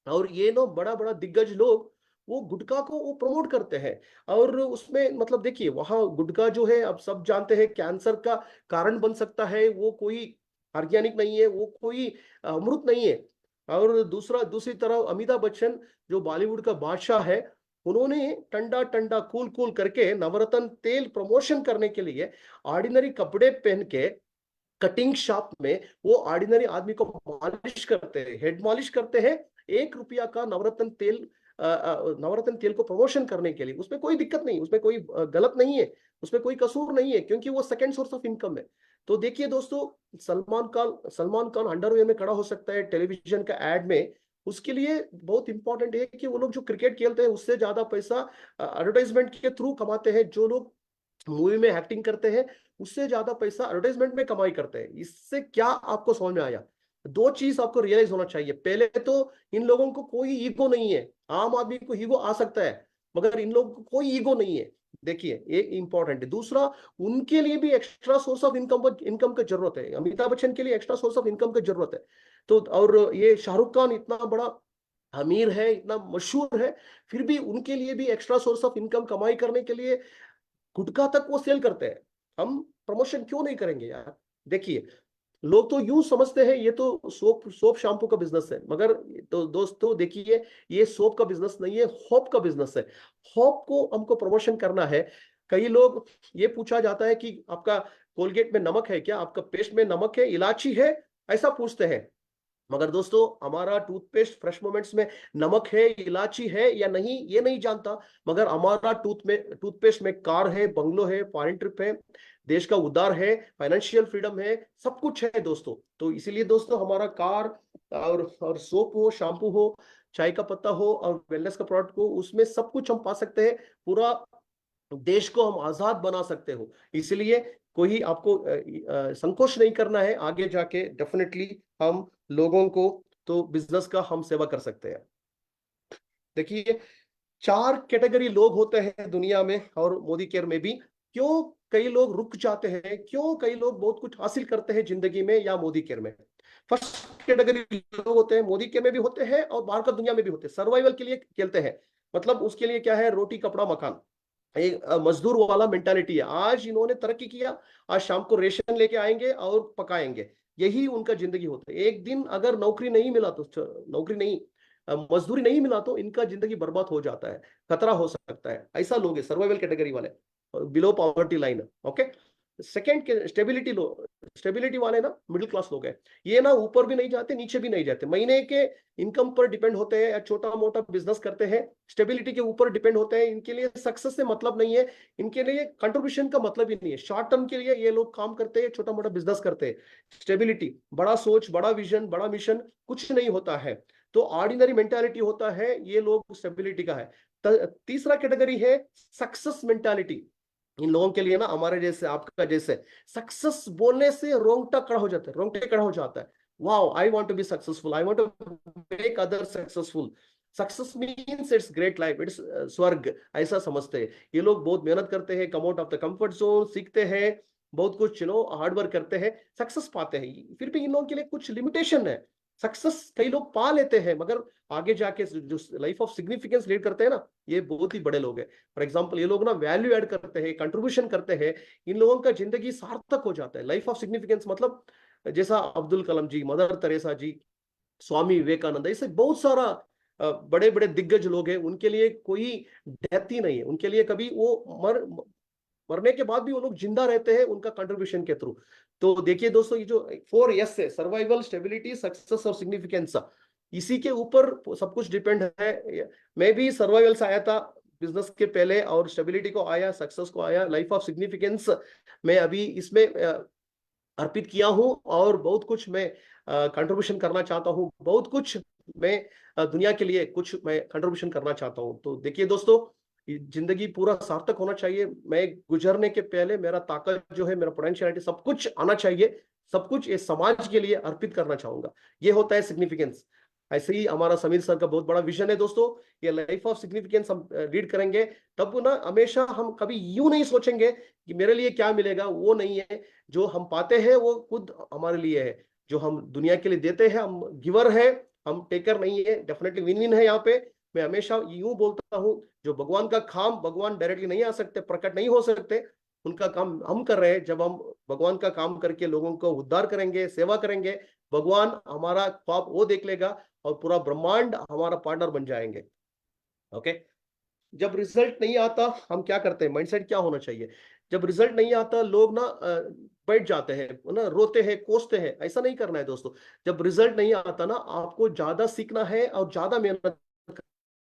और ये नो बड़ा बड़ा दिग्गज लोग, वो गुटखा को वो प्रमोट करते हैं। और उसमें मतलब देखिए, वहां गुटखा जो है, अब सब जानते हैं कैंसर का कारण बन सकता है। वो कोई ऑर्गेनिक नहीं है, वो कोई अमृत नहीं है। और दूसरी तरफ अमिताभ बच्चन जो बॉलीवुड का बादशाह है, उन्होंने ठंडा ठंडा कूल कूल करके नवरत्न तेल प्रमोशन करने के लिए ऑर्डिनरी कपड़े पहन के कटिंग शॉप में वो ऑर्डिनरी आदमी को मालिश करते हैं, हेड मालिश करते हैं। 1 रुपया का नवरत्न तेल, नवरत्न तेल को प्रमोशन करने के लिए। उसमें कोई दिक्कत नहीं, उसमें कोई गलत नहीं है, उसमें कोई कसूर नहीं है, क्योंकि वो सेकंड सोर्स ऑफ इनकम है। तो देखिए दोस्तों, सलमान खान अंडरवेयर में खड़ा हो सकता है टेलीविजन का एड में। उसके लिए बहुत इंपॉर्टेंट है कि वो लोग जो क्रिकेट खेलते हैं उससे ज्यादा पैसा एडवर्टाइजमेंट के थ्रू कमाते हैं। जो लोग मूवी में एक्टिंग करते हैं उससे ज्यादा पैसा एडवर्टाइजमेंट में कमाई करते हैं। इससे क्या आपको समझ में आया? 2 चीज आपको रियलाइज होना चाहिए। पहले तो इन लोगों को कोई ईगो नहीं है। आम आदमी को ईगो आ सकता है, मगर इन लोगों को कोई ईगो नहीं है। देखिए, ये इंपॉर्टेंट है। दूसरा, उनके लिए भी एक्स्ट्रा सोर्स ऑफ इनकम की जरूरत है। अमिताभ बच्चन के लिए एक्स्ट्रा सोर्स ऑफ इनकम की जरूरत है। तो और ये शाहरुख खान इतना बड़ा अमीर है, इतना मशहूर है, फिर भी उनके लिए भी एक्स्ट्रा सोर्स ऑफ इनकम कमाई करने के लिए गुटखा तक वो सेल करते हैं। हम प्रमोशन क्यों नहीं करेंगे यार? देखिए, लोग तो यूं समझते हैं ये तो सोप शैम्पू का बिजनेस है, मगर तो दोस्तों देखिए, ये सोप का बिजनेस नहीं है, होप का बिजनेस है। होप को हमको प्रमोशन करना है। कई लोग, ये पूछा जाता है कि आपका कोलगेट में नमक है क्या, आपका पेस्ट में नमक है, इलायची है, ऐसा पूछते हैं। मगर दोस्तों, हमारा टूथपेस्ट फ्रेश मोमेंट्स में नमक है, इलायची है या नहीं, ये नहीं जानता। मगर हमारा टूथपेस्ट में कार है, बंगलो है, फॉरेन ट्रिप है, देश का उद्धार है, फाइनेंशियल फ्रीडम है, सब कुछ है दोस्तों। तो इसीलिए दोस्तों, हमारा कार और सोप हो, शैम्पू हो, चाय का पत्ता हो और वेलनेस का प्रोडक्ट हो, उसमें सब कुछ हम पा सकते हैं। पूरा देश को हम आजाद बना सकते हो। इसलिए कोई आपको संकोच नहीं करना है। आगे जाके डेफिनेटली हम लोगों को, तो बिजनेस का हम सेवा कर सकते हैं। देखिए, 4 कैटेगरी लोग होते हैं दुनिया में और मोदी केयर में भी। क्यों कई लोग रुक जाते हैं, क्यों कई लोग बहुत कुछ हासिल करते हैं जिंदगी में या मोदी केयर में? फर्स्ट कैटेगरी लोग होते हैं, मोदी केयर में भी होते हैं और बाहर का दुनिया में भी होते हैं, सर्वाइवल के लिए खेलते हैं। मतलब उसके लिए क्या है, रोटी कपड़ा मकान, एक मजदूर वाला मेंटालिटी है। आज इन्होंने तरक्की किया, आज शाम को रेशन लेके आएंगे और पकाएंगे, यही उनका जिंदगी होता है। एक दिन अगर नौकरी नहीं मिला तो, नौकरी नहीं, मजदूरी नहीं मिला तो इनका जिंदगी बर्बाद हो जाता है, खतरा हो सकता है। ऐसा लोग है सर्वाइवल कैटेगरी वाले, below poverty line. Okay, second के स्टेबिलिटी वाले ना मिडिल क्लास लोग हैं, ये ना ऊपर भी नहीं जाते नीचे भी नहीं जाते, महीने के इनकम पर डिपेंड होते हैं या छोटा मोटा बिजनेस करते हैं, स्टेबिलिटी के ऊपर डिपेंड होते हैं। इनके लिए सक्सेस से मतलब नहीं है, इनके लिए कंट्रीब्यूशन का मतलब ही नहीं है। शॉर्ट टर्म के लिए ये लोग काम करते हैं, छोटा मोटा बिजनेस करते हैं। स्टेबिलिटी, बड़ा सोच, बड़ा विजन, बड़ा मिशन कुछ नहीं होता है, तो ऑर्डिनरी मेंटालिटी होता है, ये लोग स्टेबिलिटी का है। तीसरा कैटेगरी है सक्सेस मेंटालिटी। इन लोगों के लिए ना हमारे जैसे, आपका जैसे, सक्सेस बोलने से रोंगटा खड़ा हो जाता है, रोंगटे खड़ा हो जाता है। Wow, I want to be successful, I want to make other successful, success means it's great life, it's स्वर्ग, ऐसा समझते हैं ये लोग। बहुत मेहनत करते हैं, come out of the comfort zone, सीखते हैं बहुत कुछ, हार्ड वर्क करते हैं, सक्सेस पाते हैं। फिर भी इन लोगों के लिए कुछ लिमिटेशन है। सक्सेस कई लोग पा लेते हैं, मगर आगे जाके जो लाइफ ऑफ सिग्निफिकेंस लीड करते हैं ना, ये बहुत ही बड़े लोग हैं। फॉर एग्जांपल, ये लोग ना वैल्यू ऐड करते हैं, कंट्रीब्यूशन करते हैं, इन लोगों का जिंदगी सार्थक हो जाता है। लाइफ ऑफ सिग्निफिकेंस मतलब जैसा अब्दुल कलाम जी, मदर तेरेसा जी, स्वामी विवेकानंद, ऐसे बहुत सारा बड़े बड़े दिग्गज लोग हैं, उनके लिए कोई डेथ ही नहीं है, उनके लिए कभी वो मरने के बाद भी वो लोग जिंदा रहते हैं उनका कंट्रीब्यूशन के थ्रू। तो देखिए दोस्तों, ये जो 4 एस है, सर्वाइवल, स्टेबिलिटी, सक्सेस और सिग्निफिकेंस, इसी के ऊपर सब कुछ डिपेंड है। मैं भी सर्वाइवल से आया था बिजनेस के पहले, और स्टेबिलिटी को आया, सक्सेस को आया, लाइफ ऑफ सिग्निफिकेंस मैं अभी इसमें अर्पित किया हूं, और बहुत कुछ मैं कंट्रीब्यूशन करना चाहता हूं, बहुत कुछ मैं दुनिया के लिए कुछ मैं कंट्रीब्यूशन करना चाहता हूं। तो देखिए दोस्तों, जिंदगी पूरा सार्थक होना चाहिए। मैं गुजरने के पहले मेरा ताकत जो है, मेरा पोटेंशियलिटी, सब कुछ आना चाहिए, सब कुछ इस समाज के लिए अर्पित करना चाहूंगा, ये होता है सिग्निफिकेंस। ऐसे ही हमारा समीर सर का बहुत बड़ा विजन है दोस्तों, ये लाइफ ऑफ सिग्निफिकेंस हम रीड करेंगे, तब ना हमेशा हम कभी यूं नहीं सोचेंगे कि मेरे लिए क्या मिलेगा, वो नहीं है। जो हम पाते हैं वो खुद हमारे लिए है, जो हम दुनिया के लिए देते हैं, हम गिवर है, हम टेकर नहीं है। डेफिनेटली विन विन है यहाँ पे। मैं हमेशा यूं बोलता हूं, जो भगवान का काम, भगवान डायरेक्टली नहीं आ सकते, प्रकट नहीं हो सकते, उनका काम हम कर रहे हैं। जब हम भगवान का काम करके लोगों को उद्धार करेंगे, सेवा करेंगे, भगवान हमारा ख्वाब वो देख लेगा, और पूरा ब्रह्मांड हमारा पार्टनर बन जाएंगे। ओके, जब रिजल्ट नहीं आता हम क्या करते हैं, माइंडसेट क्या होना चाहिए? जब रिजल्ट नहीं आता, लोग ना बैठ जाते हैं ना, रोते हैं, कोसते हैं। ऐसा नहीं करना है दोस्तों। जब रिजल्ट नहीं आता ना, आपको ज्यादा सीखना है और ज्यादा मेहनत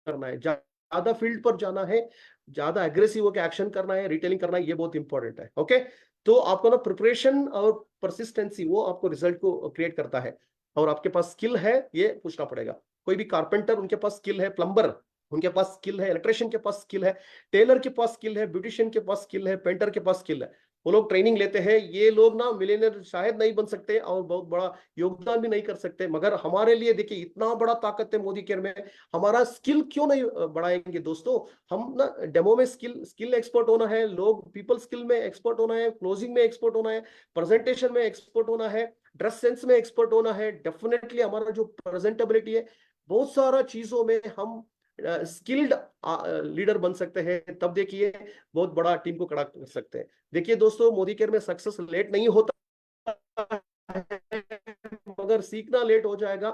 करना है, ज्यादा फील्ड पर जाना है, ज्यादा एग्रेसिव होकर एक्शन करना है, रिटेलिंग करना है, ये बहुत इंपॉर्टेंट है। ओके, तो आपको ना प्रिपरेशन और परसिस्टेंसी, वो आपको रिजल्ट को क्रिएट करता है। और आपके पास स्किल है, ये पूछना पड़ेगा। कोई भी कारपेंटर, उनके पास स्किल है, प्लम्बर उनके पास स्किल है, इलेक्ट्रिशियन के पास स्किल है, टेलर के पास स्किल है, ब्यूटिशियन के पास स्किल है, पेंटर के पास स्किल है, वो लोग ट्रेनिंग लेते हैं। ये लोग ना मिलियनर शायद नहीं बन सकते और बहुत बड़ा योगदान भी नहीं कर सकते, मगर हमारे लिए देखिए इतना बड़ा ताकत है मोदी केयर में। हमारा स्किल क्यों नहीं बढ़ाएंगे दोस्तों? हम ना डेमो में स्किल एक्सपर्ट होना है, लोग पीपल स्किल में एक्सपर्ट होना है, क्लोजिंग में एक्सपर्ट होना है, प्रेजेंटेशन में एक्सपर्ट होना है, ड्रेस सेंस में एक्सपर्ट होना है। डेफिनेटली हमारा जो प्रेजेंटेबिलिटी है, बहुत सारा चीजों में हम स्किल्ड लीडर बन सकते हैं। तब देखिए बहुत बड़ा टीम को खड़ा कर सकते हैं। देखिए दोस्तों, मोदी केयर में सक्सेस लेट नहीं होता है, मगर सीखना लेट हो जाएगा,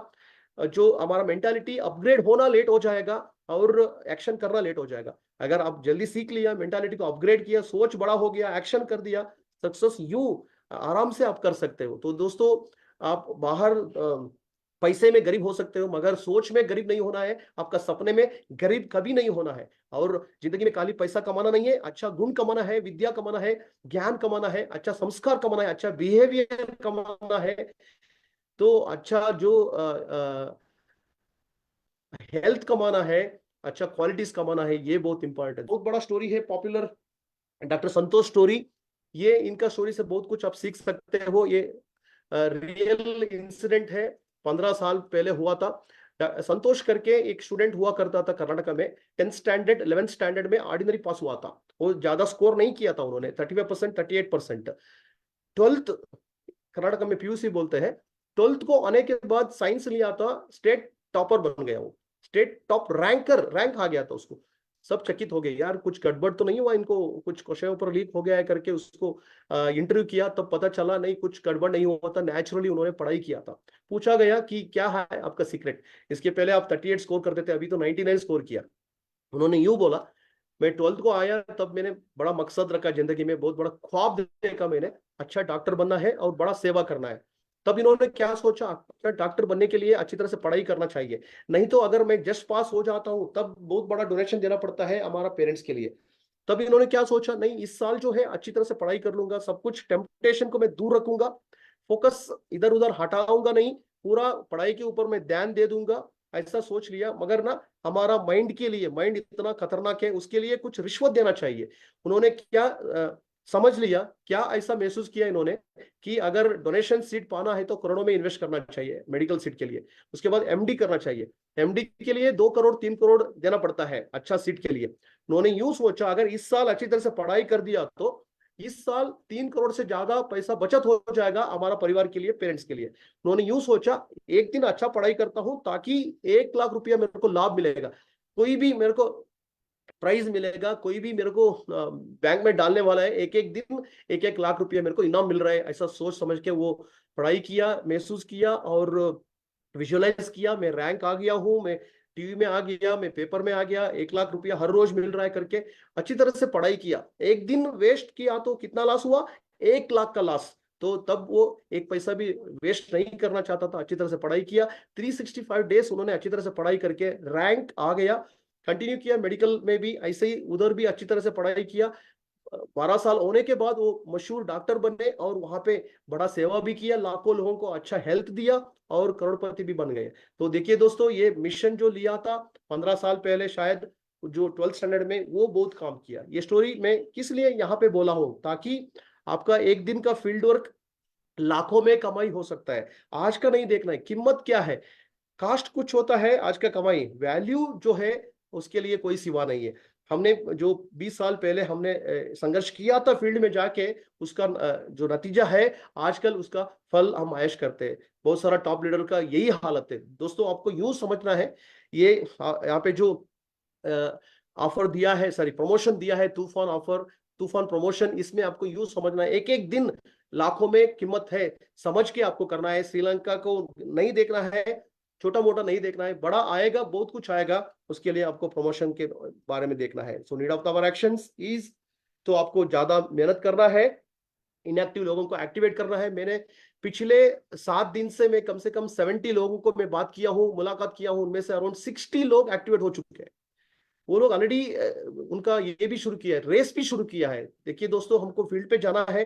जो हमारा मेंटालिटी अपग्रेड होना लेट हो जाएगा, और एक्शन करना लेट हो जाएगा। अगर आप जल्दी सीख लिया, मेंटालिटी को अपग्रेड किया, सोच बड़ा हो गया, एक्शन कर दिया, सक्सेस यूं आराम से आप कर सकते हो। तो दोस्तों, आप बाहर पैसे में गरीब हो सकते हो, मगर सोच में गरीब नहीं होना है, आपका सपने में गरीब कभी नहीं होना है। और जिंदगी में खाली पैसा कमाना नहीं है, अच्छा गुण कमाना है, विद्या कमाना है, ज्ञान कमाना है, अच्छा संस्कार कमाना है, अच्छा बिहेवियर कमाना है, तो अच्छा जो हेल्थ कमाना है, अच्छा क्वालिटीज कमाना है, ये बहुत इंपॉर्टेंट है। बहुत बड़ा स्टोरी है, पॉपुलर डॉक्टर संतोष स्टोरी। ये इनका स्टोरी से बहुत कुछ आप सीख सकते हो। ये रियल इंसिडेंट है, 15 साल पहले हुआ था। संतोष करके एक स्टूडेंट हुआ करता था कर्नाटक में, 10th स्टैंडर्ड 11th स्टैंडर्ड में ऑर्डिनरी पास हुआ था। वो ज्यादा स्कोर नहीं किया था उन्होंने, 35% 38%। 12th कर्नाटक में पीयूसी बोलते हैं, 12th को आने के बाद साइंस लिया था, स्टेट टॉपर बन गया वो, स्टेट टॉप रैंक आ गया था उसको। सब चकित हो गए, यार कुछ गड़बड़ तो नहीं हुआ इनको, कुछ क्वेश्चन पेपर लीक हो गया है करके उसको इंटरव्यू किया, तब पता चला नहीं, कुछ गड़बड़ नहीं हुआ था, नेचुरली उन्होंने पढ़ाई किया था। पूछा गया कि क्या है आपका सीक्रेट, इसके पहले आप 38 स्कोर करते थे, अभी तो 99 स्कोर किया। उन्होंने यूं बोला मैं 12th को आया तब मैंने बड़ा मकसद रखा जिंदगी में, बहुत बड़ा ख्वाब देखा मैंने, अच्छा डॉक्टर बनना है और बड़ा सेवा करना है। तब इन्होंने क्या सोचा, क्या डॉक्टर बनने के लिए अच्छी तरह से पढ़ाई करना चाहिए, नहीं तो अगर मैं जस्ट पास हो जाता हूँ तब बहुत बड़ा डोनेशन देना पड़ता है हमारा पेरेंट्स के लिए। तब इन्होंने क्या सोचा, नहीं इस साल जो है अच्छी तरह से पढ़ाई कर लूंगा, सब कुछ टेम्पटेशन को मैं दूर रखूंगा, फोकस इधर उधर हटाऊंगा नहीं, पूरा पढ़ाई के ऊपर मैं ध्यान दे दूंगा, ऐसा सोच लिया। मगर ना हमारा माइंड के लिए, माइंड इतना खतरनाक है, उसके लिए कुछ रिश्वत देना चाहिए। उन्होंने क्या समझ लिया, क्या ऐसा महसूस किया इन्होंने कि अगर डोनेशन सीट पाना है तो करोड़ों में इन्वेस्ट करना चाहिए मेडिकल सीट के लिए, उसके बाद एमडी करना चाहिए, एमडी के लिए 2 करोड़ 3 करोड़ देना पड़ता है अच्छा सीट के लिए। उन्होंने यूं सोचा अगर इस साल अच्छी तरह से पढ़ाई कर दिया तो इस साल 3 करोड़ से ज्यादा पैसा बचत हो जाएगा हमारा परिवार के लिए, पेरेंट्स के लिए। उन्होंने यूं सोचा एक दिन अच्छा पढ़ाई करता हूं ताकि 1 लाख रुपया मेरे को लाभ मिलेगा, कोई भी मेरे को प्राइज मिलेगा, कोई भी मेरे को बैंक में डालने वाला है, एक एक दिन 1 लाख रुपया मेरे को इनाम मिल रहा है, ऐसा सोच समझ के वो पढ़ाई किया, महसूस किया और विजुअलाइज किया। मैं रैंक आ गया हूँ, मैं टीवी में आ गया, मैं पेपर में आ गया, 1 लाख रुपया हर रोज मिल रहा है करके अच्छी तरह से पढ़ाई किया। एक दिन वेस्ट किया तो कितना लॉस हुआ, 1 लाख का लॉस। तो तब वो एक पैसा भी वेस्ट नहीं करना चाहता था, अच्छी तरह से पढ़ाई किया। 365 डेज उन्होंने अच्छी तरह से पढ़ाई करके रैंक आ गया, कंटिन्यू किया मेडिकल में भी ऐसे ही, उधर भी अच्छी तरह से पढ़ाई किया। 12 साल होने के बाद वो मशहूर डॉक्टर बने और वहां पे बड़ा सेवा भी किया, लाखों लोगों को अच्छा हेल्थ दिया और करोड़पति भी बन गए। तो देखिए दोस्तों, ये मिशन जो लिया था 15 साल पहले शायद, जो 12th स्टैंडर्ड में, वो बहुत काम किया। ये स्टोरी मैं किस लिए यहाँ पे बोला हूँ, ताकि आपका एक दिन का फील्ड वर्क लाखों में कमाई हो सकता है। आज का नहीं देखना है कीमत क्या है, कास्ट कुछ होता है, आज का कमाई वैल्यू जो है उसके लिए कोई सिवा नहीं है। हमने जो 20 साल पहले हमने संघर्ष किया था फील्ड में जाके, उसका जो नतीजा है आजकल, उसका फल हम आयश करते हैं। बहुत सारा टॉप लीडर का यही हालत है दोस्तों, आपको यूं समझना है। ये यहाँ पे जो ऑफर दिया है, सॉरी प्रमोशन दिया है, तूफान ऑफर, तूफान प्रमोशन, इसमें आपको यूं समझना है एक एक दिन लाखों में कीमत है, समझ के आपको करना है। श्रीलंका को नहीं देखना है, छोटा मोटा नहीं देखना है, बड़ा आएगा, बहुत कुछ आएगा, उसके लिए आपको प्रमोशन के बारे में देखना है। So need of our actions is, तो आपको ज्यादा मेहनत करना है, इनएक्टिव लोगों को एक्टिवेट करना है। मैंने पिछले 7 दिन से मैं कम से कम 70 लोगों को मैं बात किया हूं, मुलाकात किया हूं, उनमें से अराउंड 60 लोग एक्टिवेट हो चुके हैं। वो लोग ऑलरेडी उनका ये भी शुरू किया है, रेस भी शुरू किया है। देखिए दोस्तों, हमको फील्ड पे जाना है।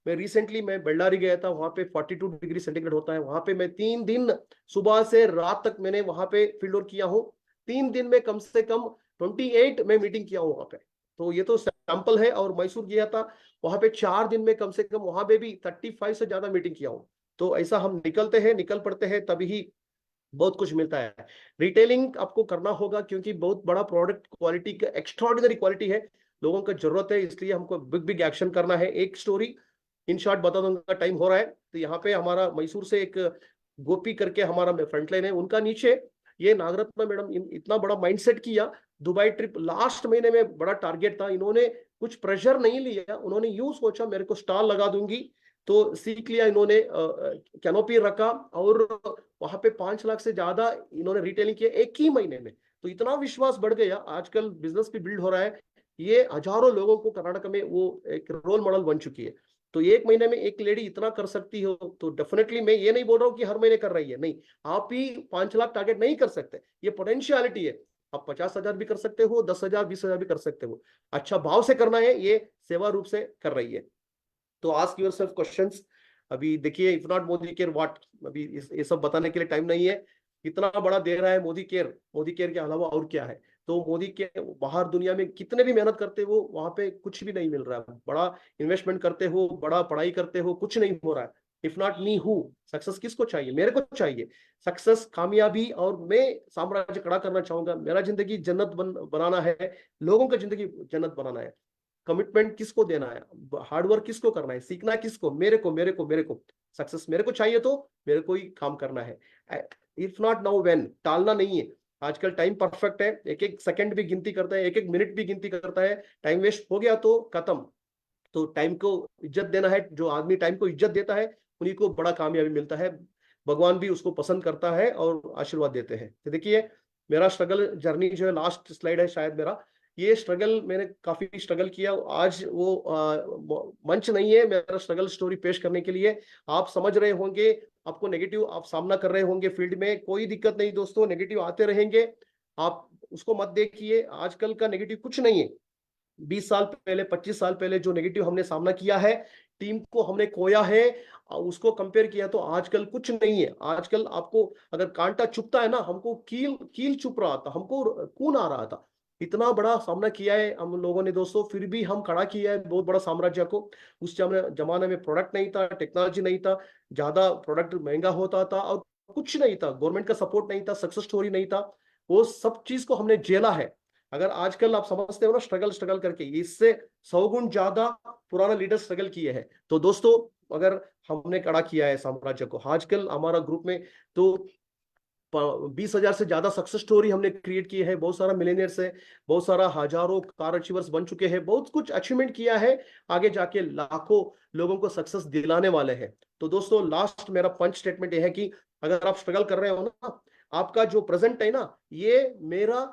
मैं बल्लारी गया था, वहां पे 42 डिग्री सेंटीग्रेड होता है, वहां पे मैं 3 दिन सुबह से रात तक मैंने वहां पे फील्ड वर्क किया हूँ। 3 दिन में कम से कम 28 में मीटिंग किया हूँ वहां पे। तो ये तो सैंपल है। और मैसूर गया था, वहां पे 4 दिन में कम से कम वहां पे भी 35 से ज्यादा मीटिंग किया हूँ। तो ऐसा हम निकलते हैं, निकल पड़ते हैं, तभी बहुत कुछ मिलता है। रिटेलिंग आपको करना होगा, क्योंकि बहुत बड़ा प्रोडक्ट क्वालिटी का एक्स्ट्राऑर्डिनरी क्वालिटी है, लोगों का जरूरत है, इसलिए हमको बिग बिग एक्शन करना है। एक स्टोरी इन शॉर्ट बता दूंगा, टाइम हो रहा है। तो यहाँ पे हमारा मैसूर से एक गोपी करके हमारा फ्रंटलाइन है, उनका नीचे ये नागरत्ना मैडम इतना बड़ा माइंडसेट किया। दुबई ट्रिप लास्ट महीने में बड़ा टारगेट था, इन्होंने कुछ प्रेशर नहीं लिया, उन्होंने यूं सोचा मेरे को स्टॉल लगा दूंगी, तो सीख लिया इन्होंने, कैनोपी रखा और वहां पे 5 लाख से ज्यादा इन्होंने रिटेलिंग किया एक ही महीने में। तो इतना विश्वास बढ़ गया, आजकल बिजनेस भी बिल्ड हो रहा है। ये हजारों लोगों को कर्नाटक में वो एक रोल मॉडल बन चुकी है। तो एक महीने में एक लेडी इतना कर सकती हो, तो डेफिनेटली मैं ये नहीं बोल रहा हूँ कि हर महीने कर रही है, नहीं, आप ही 5 लाख टारगेट नहीं कर सकते, ये पोटेंशियलिटी है। आप 50,000 भी कर सकते हो, 10,000 20,000 भी कर सकते हो, अच्छा भाव से करना है, ये सेवा रूप से कर रही है। तो आस्क योरसेल्फ क्वेश्चंस। अभी देखिए, if not Modi care what, अभी ये सब बताने के लिए टाइम नहीं है। इतना बड़ा दे रहा है मोदी केयर के अलावा और क्या है। तो मोदी के बाहर दुनिया में कितने भी मेहनत करते हो, वहां पे कुछ भी नहीं मिल रहा है। बड़ा इन्वेस्टमेंट करते हो, बड़ा पढ़ाई करते हो, कुछ नहीं हो रहा है। If not me who, success किसको चाहिए, मेरे को चाहिए सक्सेस, कामयाबी, और मैं साम्राज्य खड़ा करना चाहूंगा। मेरा जिंदगी जन्नत बनाना है, लोगों का जिंदगी जन्नत बनाना है। कमिटमेंट किसको देना है, हार्डवर्क किसको करना है, सीखना किसको, मेरे को सक्सेस मेरे को चाहिए, तो मेरे को ही काम करना है। इफ नॉट नाउ व्हेन, टालना नहीं है। आजकल टाइम परफेक्ट है, एक एक सेकंड भी गिनती करता है, एक एक मिनट भी गिनती करता है। टाइम वेस्ट हो गया तो खत्म। तो टाइम को इज्जत देना है, जो आदमी टाइम को इज्जत देता है उन्हीं को बड़ा कामयाबी मिलता है, भगवान भी उसको पसंद करता है और आशीर्वाद देते हैं। तो देखिए, मेरा स्ट्रगल जर्नी जो है, लास्ट स्लाइड है शायद मेरा, ये स्ट्रगल मैंने काफी स्ट्रगल किया। आज वो मंच नहीं है मेरा स्ट्रगल स्टोरी पेश करने के लिए। आप समझ रहे होंगे, आपको नेगेटिव आप सामना कर रहे होंगे फील्ड में, कोई दिक्कत नहीं दोस्तों, नेगेटिव आते रहेंगे, आप उसको मत देखिए। आजकल का नेगेटिव कुछ नहीं है। 20 साल पहले 25 साल पहले जो नेगेटिव हमने सामना किया है, टीम को हमने खोया है, उसको कंपेयर किया तो आजकल कुछ नहीं है। आजकल आपको अगर कांटा चुभता है ना, हमको कील कील चुभ रहा था, हमको खून आ रहा था। इतना बड़ा सामना किया है हम लोगों ने दोस्तों, फिर भी हम खड़ा किया है बहुत बड़ा साम्राज्य को। उस जमाने में प्रोडक्ट नहीं था, टेक्नोलॉजी नहीं था, ज्यादा प्रोडक्ट महंगा होता था और कुछ नहीं था, गवर्नमेंट का सपोर्ट नहीं था, सक्सेस स्टोरी नहीं था। वो सब चीज को हमने झेला है। अगर आजकल आप समझते हो ना स्ट्रगल स्ट्रगल करके, इससे 100 गुण ज्यादा पुराना लीडर स्ट्रगल किए हैं। तो दोस्तों अगर हमने खड़ा किया है साम्राज्य को, आजकल हमारा ग्रुप में तो 20,000 से ज्यादा सक्सेस स्टोरी हमने क्रिएट की है, बहुत सारा मिलेनियर्स है, बहुत सारा हजारों कार अचीवर्स बन चुके हैं, बहुत कुछ अचीवमेंट किया है, आगे जाके लाखों लोगों को सक्सेस दिलाने वाले हैं। तो दोस्तों लास्ट मेरा पंच स्टेटमेंट ये है कि अगर आप स्ट्रगल कर रहे हो ना, आपका जो प्रेजेंट है ना, ये मेरा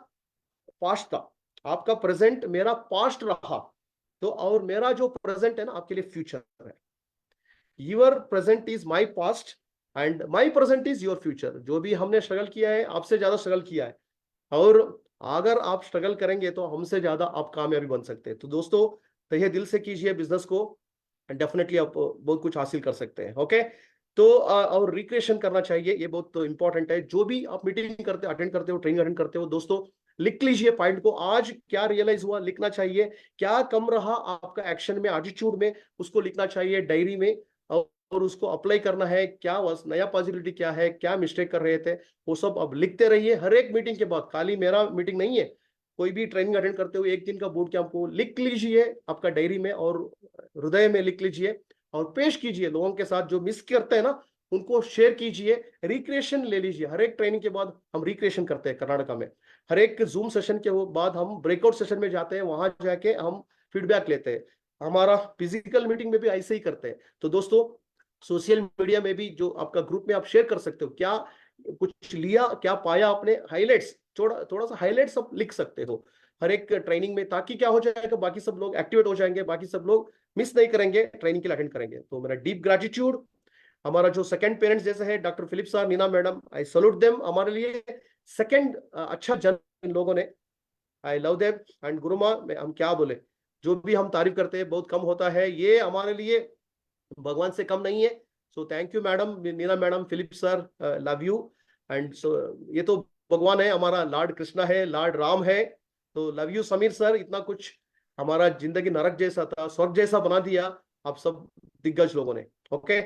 पास्ट था, आपका प्रेजेंट मेरा पास्ट रहा, तो और मेरा जो प्रेजेंट है ना आपके लिए फ्यूचर है। Your present is my past and my present is your future. जो भी हमने स्ट्रगल किया है, आपसे ज्यादा स्ट्रगल किया है, और अगर आप स्ट्रगल करेंगे तो हमसे ज्यादा आप कामयाबी बन सकते हैं। तो दोस्तों तहे दिल से कीजिए बिजनेस को, डेफिनेटली आप बहुत कुछ हासिल कर सकते हैं। ओके, तो और रिक्रिएशन करना चाहिए, ये बहुत इंपॉर्टेंट है। जो भी आप मीटिंग करते अटेंड करते हो, ट्रेनिंग अटेंड करते हो दोस्तों, लिख लीजिए पॉइंट को, आज क्या रियलाइज हुआ लिखना चाहिए, क्या कम रहा आपका एक्शन में, एटीट्यूड में, उसको लिखना चाहिए डायरी में, और उसको अप्लाई करना है। क्या नया पॉजिटिविटी क्या है, क्या मिस्टेक कर रहे थे, वो सब अब लिखते रहिए हर एक मीटिंग के बाद। खाली मेरा मीटिंग नहीं है, कोई भी ट्रेनिंग अटेंड करते हुए एक दिन का बूट कैंप को लिख लीजिए आपका डायरी में और हृदय में लिख लीजिए, और पेश कीजिए लोगों के साथ। जो मिस करते हैं ना उनको शेयर कीजिए, रिक्रिएशन ले लीजिए। हर एक ट्रेनिंग के बाद हम रिक्रिएशन करते हैं कर्नाटका में, हर एक जूम सेशन के बाद हम ब्रेकआउट सेशन में जाते हैं, वहां जाके हम फीडबैक लेते हैं। हमारा फिजिकल मीटिंग में भी ऐसे ही करते हैं। तो दोस्तों सोशल मीडिया में भी जो आपका ग्रुप में आप शेयर कर सकते हो, क्या कुछ लिया, क्या पाया आपने, हाईलाइट्स, थोड़ा सा हाईलाइट्स आप लिख सकते हो हर एक ट्रेनिंग में, ताकि क्या हो जाएगा, बाकी सब लोग एक्टिवेट हो जाएंगे, बाकी सब लोग मिस नहीं करेंगे, ट्रेनिंग के लिए अटेंड करेंगे। तो मेरा डीप ग्रेटिट्यूड। हमारा जो सेकंड पेरेंट्स जैसे है doctor Philip sir, Neena madam, I salute them, हमारे लिए सेकंड अच्छा जन्म इन लोगों ने, I love them. And Guruma हम क्या बोले, जो भी हम तारीफ करते हैं बहुत कम होता है, ये हमारे लिए भगवान से कम नहीं है। So thank you madam, Neena madam, Philip sir, love you. And so ये तो भगवान है, हमारा लॉर्ड कृष्णा है, लॉर्ड राम है। तो लव यू समीर सर, इतना कुछ हमारा जिंदगी नरक जैसा था स्वर्ग जैसा बना दिया आप सब दिग्गज लोगों ने। Okay,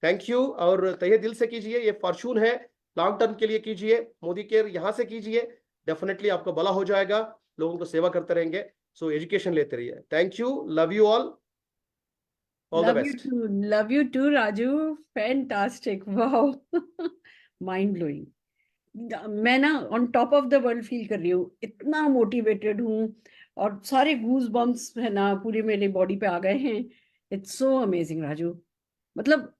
thank you. और तहे दिल से कीजिए, ये फॉर्चून है, लॉन्ग टर्म के लिए कीजिए, मोदी केयर यहाँ से कीजिए, डेफिनेटली आपका भला हो जाएगा, लोगों को सेवा करते रहेंगे। सो एजुकेशन लेते रहिए। Thank you, love you all the best. Love you too, Raju. Fantastic. Wow. Mind blowing. मैं ना on top of the world feel कर रही हूँ, इतना मोटिवेटेड हूँ, और सारे गूज बम्प्स है ना पूरी मेरी बॉडी पे आ गए हैं। It's so amazing Raju. मतलब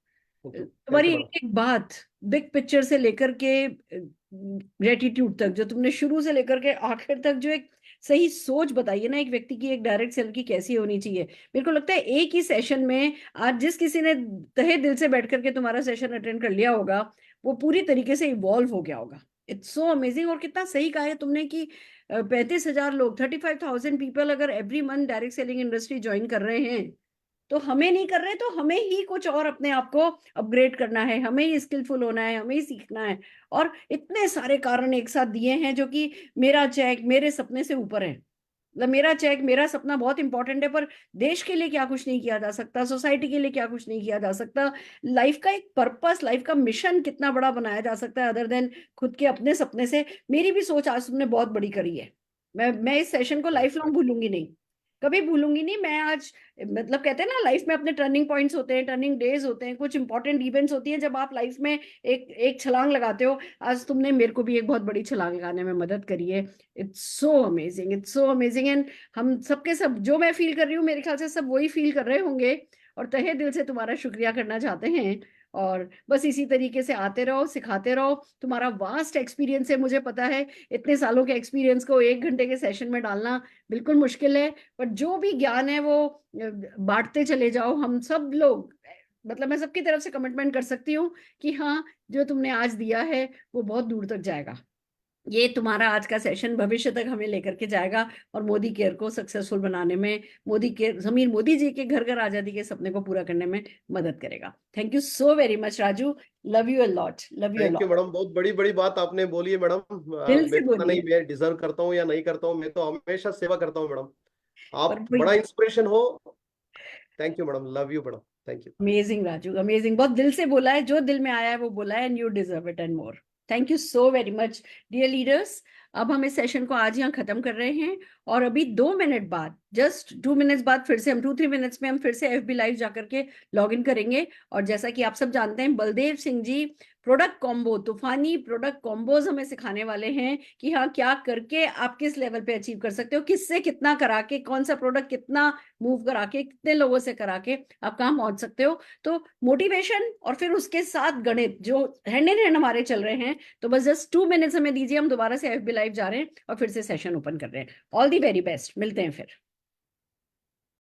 तुम्हारी एक एक बात, बिग पिक्चर से लेकर के ग्रेटिट्यूड तक, जो तुमने शुरू से लेकर के आखिर तक जो एक सही सोच बताई है ना एक व्यक्ति की, एक डायरेक्ट सेल की कैसी होनी चाहिए, मेरे को लगता है एक ही सेशन में आज जिस किसी ने तहे दिल से बैठ करके तुम्हारा सेशन अटेंड कर लिया होगा, वो पूरी तरीके से इवॉल्व हो गया होगा। It's so amazing. और कितना सही कहा है तुमने कि 35,000 लोग, 35,000 पीपल अगर every month direct selling industry join कर रहे हैं, तो हमें नहीं कर रहे, तो हमें ही कुछ और अपने आप को अपग्रेड करना है, हमें ही स्किलफुल होना है, हमें ही सीखना है। और इतने सारे कारण एक साथ दिए हैं जो कि मेरा चेक मेरे सपने से ऊपर है। मतलब मेरा चेक मेरा सपना बहुत इंपॉर्टेंट है, पर देश के लिए क्या कुछ नहीं किया जा सकता, सोसाइटी के लिए क्या कुछ नहीं किया जा सकता, लाइफ का एक पर्पस, लाइफ का मिशन कितना बड़ा बनाया जा सकता है अदर देन खुद के अपने सपने से। मेरी भी सोच आज तुमने बहुत बड़ी करी है। मैं इस सेशन को लाइफ लॉन्ग भूलूंगी नहीं, कभी भूलूंगी नहीं। मैं आज, मतलब कहते हैं ना लाइफ में अपने टर्निंग पॉइंट्स होते हैं, टर्निंग डेज होते हैं, कुछ इंपॉर्टेंट इवेंट्स होती हैं जब आप लाइफ में एक एक छलांग लगाते हो। आज तुमने मेरे को भी एक बहुत बड़ी छलांग लगाने में मदद करी है। It's so amazing, it's so amazing. And हम सबके सब जो मैं फील कर रही हूँ, मेरे ख्याल से सब वही फील कर रहे होंगे, और तहे दिल से तुम्हारा शुक्रिया करना चाहते हैं। और बस इसी तरीके से आते रहो, सिखाते रहो। तुम्हारा वास्ट एक्सपीरियंस है, मुझे पता है। इतने सालों के एक्सपीरियंस को 1 घंटे के सेशन में डालना बिल्कुल मुश्किल है, पर जो भी ज्ञान है वो बांटते चले जाओ। हम सब लोग, मतलब मैं सबकी तरफ से कमिटमेंट कर सकती हूँ कि हाँ, जो तुमने आज दिया है वो बहुत दूर तक जाएगा। ये तुम्हारा आज का सेशन भविष्य तक हमें लेकर के जाएगा और मोदी केयर को सक्सेसफुल बनाने में, मोदी केयर, जमीर मोदी जी के घर घर आजादी के सपने को पूरा करने में मदद करेगा। Thank you so very much Raju, love you a lot, love you a thank you lot. Madam, बहुत बड़ी बड़ी बात आपने बोली है मैडम। दिल से मैं पता नहीं बोलिए। मैं डिजर्व करता हूँ या नहीं करता हूँ, मैं तो हमेशा सेवा करता हूँ मैडम। पर आप वही, बड़ा इंस्पिरेशन हो। Thank you madam, love you madam, thank you. Amazing Raju, amazing. बहुत दिल से बोला है, जो दिल में आया है वो बोला है, and you deserve it and more. Thank you so very much dear leaders. अब हम इस सेशन को आज यहाँ खत्म कर रहे हैं, और अभी 2 मिनट बाद, जस्ट 2 मिनट्स बाद फिर से हम 2-3 मिनट्स में हम फिर से FB लाइव जाकर के लॉग इन करेंगे। और जैसा कि आप सब जानते हैं, बलदेव सिंह जी प्रोडक्ट कॉम्बो, तूफानी प्रोडक्ट कॉम्बोज हमें सिखाने वाले हैं कि हाँ, क्या करके आप किस लेवल पे अचीव कर सकते हो, किससे कितना करा के, कौन सा प्रोडक्ट कितना मूव करा के, कितने लोगों से करा के आप कहाँ पहुंच सकते हो। तो मोटिवेशन और फिर उसके साथ गणित जो हैंड इन हैंड हमारे चल रहे हैं। तो बस जस्ट 2 मिनट्स हमें दीजिए, हम दोबारा से FB लाइव जा रहे हैं और फिर से सेशन ओपन कर रहे हैं। ऑल दी वेरी बेस्ट, मिलते हैं फिर।